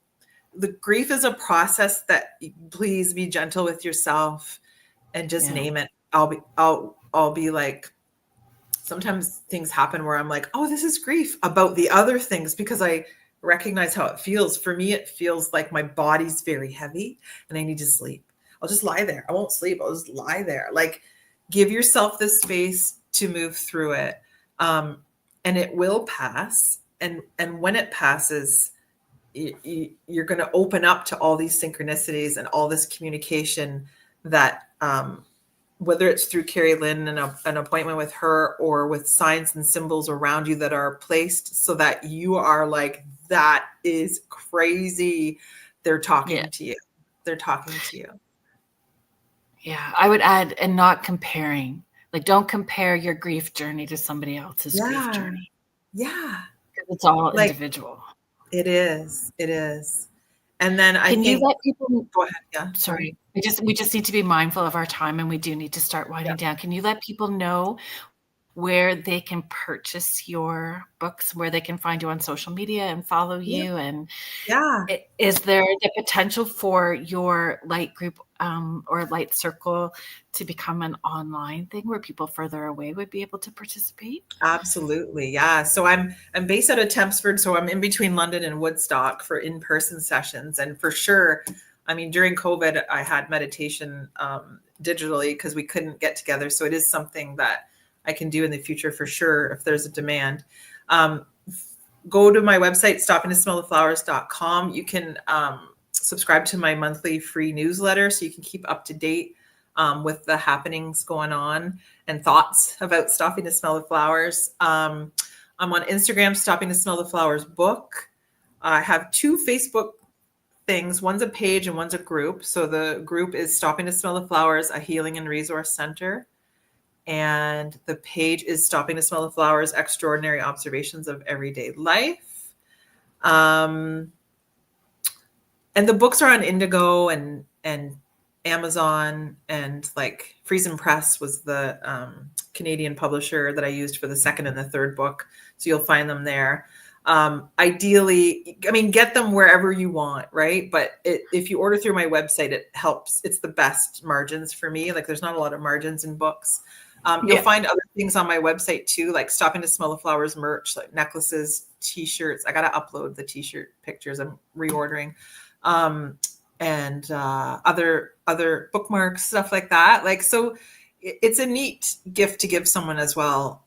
the grief is a process that, please be gentle with yourself and just name it. I'll be like, sometimes things happen where I'm like, oh, this is grief about the other things, because I recognize how it feels. For me, it feels like my body's very heavy and I need to sleep. I'll just lie there. I won't sleep. I'll just lie there. Like, give yourself the space to move through it. And it will pass. And when it passes, you're going to open up to all these synchronicities and all this communication that, whether it's through Kerrilynn and an appointment with her, or with signs and symbols around you that are placed, so that you are like, that is crazy. They're talking to you. They're talking to you. Yeah, I would add, and not comparing. Like, don't compare your grief journey to somebody else's grief journey. Yeah. It's all like, individual. It is. It is. And then Can you let people go ahead? Yeah. Sorry. We just need to be mindful of our time, and we do need to start winding down. Can you let people know where they can purchase your books, where they can find you on social media and follow you? And is there the potential for your light group or light circle to become an online thing where people further away would be able to participate? Absolutely. Yeah. So I'm based out of Tempsford. So I'm in between London and Woodstock for in-person sessions. And for sure, I mean, during COVID, I had meditation digitally because we couldn't get together. So it is something that I can do in the future for sure if there's a demand. Go to my website, stoppingtosmelltheflowers.com. You can subscribe to my monthly free newsletter so you can keep up to date with the happenings going on and thoughts about Stopping to Smell the Flowers. I'm on Instagram, Stopping to Smell the Flowers book. I have 2 Facebook things. One's a page and one's a group. So the group is Stopping to Smell the Flowers, a healing and resource center. And the page is Stopping to Smell the Flowers, Extraordinary Observations of Everyday Life. And the books are on Indigo and Amazon, and like Friesen Press was the Canadian publisher that I used for the second and the third book. So you'll find them there. Ideally, I mean, get them wherever you want, right? But if you order through my website, it helps. It's the best margins for me. Like, there's not a lot of margins in books. You'll find other things on my website too, like Stopping to Smell the Flowers merch, like necklaces, t-shirts. I got to upload the t-shirt pictures. I'm reordering. And other bookmarks, stuff like that. Like, so it's a neat gift to give someone as well.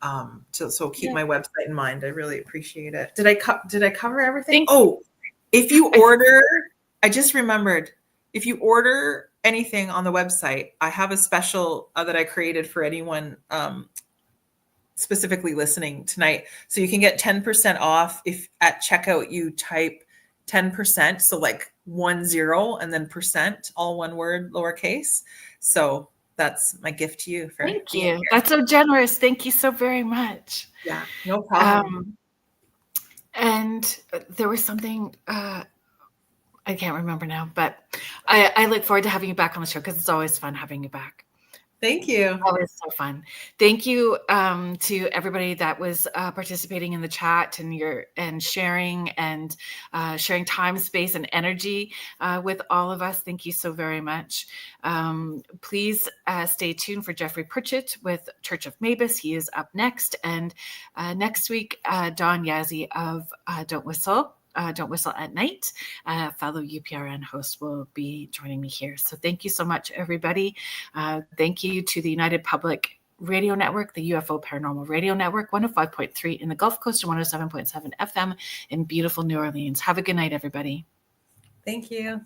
So keep Yeah. my website in mind. I really appreciate it. Did I cover everything? Thank Oh, if you order, I just remembered, if you order anything on the website, I have a special that I created for anyone specifically listening tonight. So you can get 10% off if at checkout you type 10%. So like 10 and then percent, all one word, lowercase. So that's my gift to you. Thank you. That's so generous. Thank you so very much. Yeah, no problem. And there was something, I can't remember now, but I look forward to having you back on the show because it's always fun having you back. Thank you. Always so fun. Thank you to everybody that was participating in the chat and sharing time, space, and energy with all of us. Thank you so very much. Please stay tuned for Jeffrey Pritchett with Church of Mavis. He is up next. And next week, Dawn Yazzie of Don't Whistle at Night, fellow UPRN host, will be joining me here. So thank you so much, everybody. Thank you to the United Public Radio Network, the UFO Paranormal Radio Network, 105.3 in the Gulf Coast and 107.7 FM in beautiful New Orleans. Have a good night, everybody. Thank you.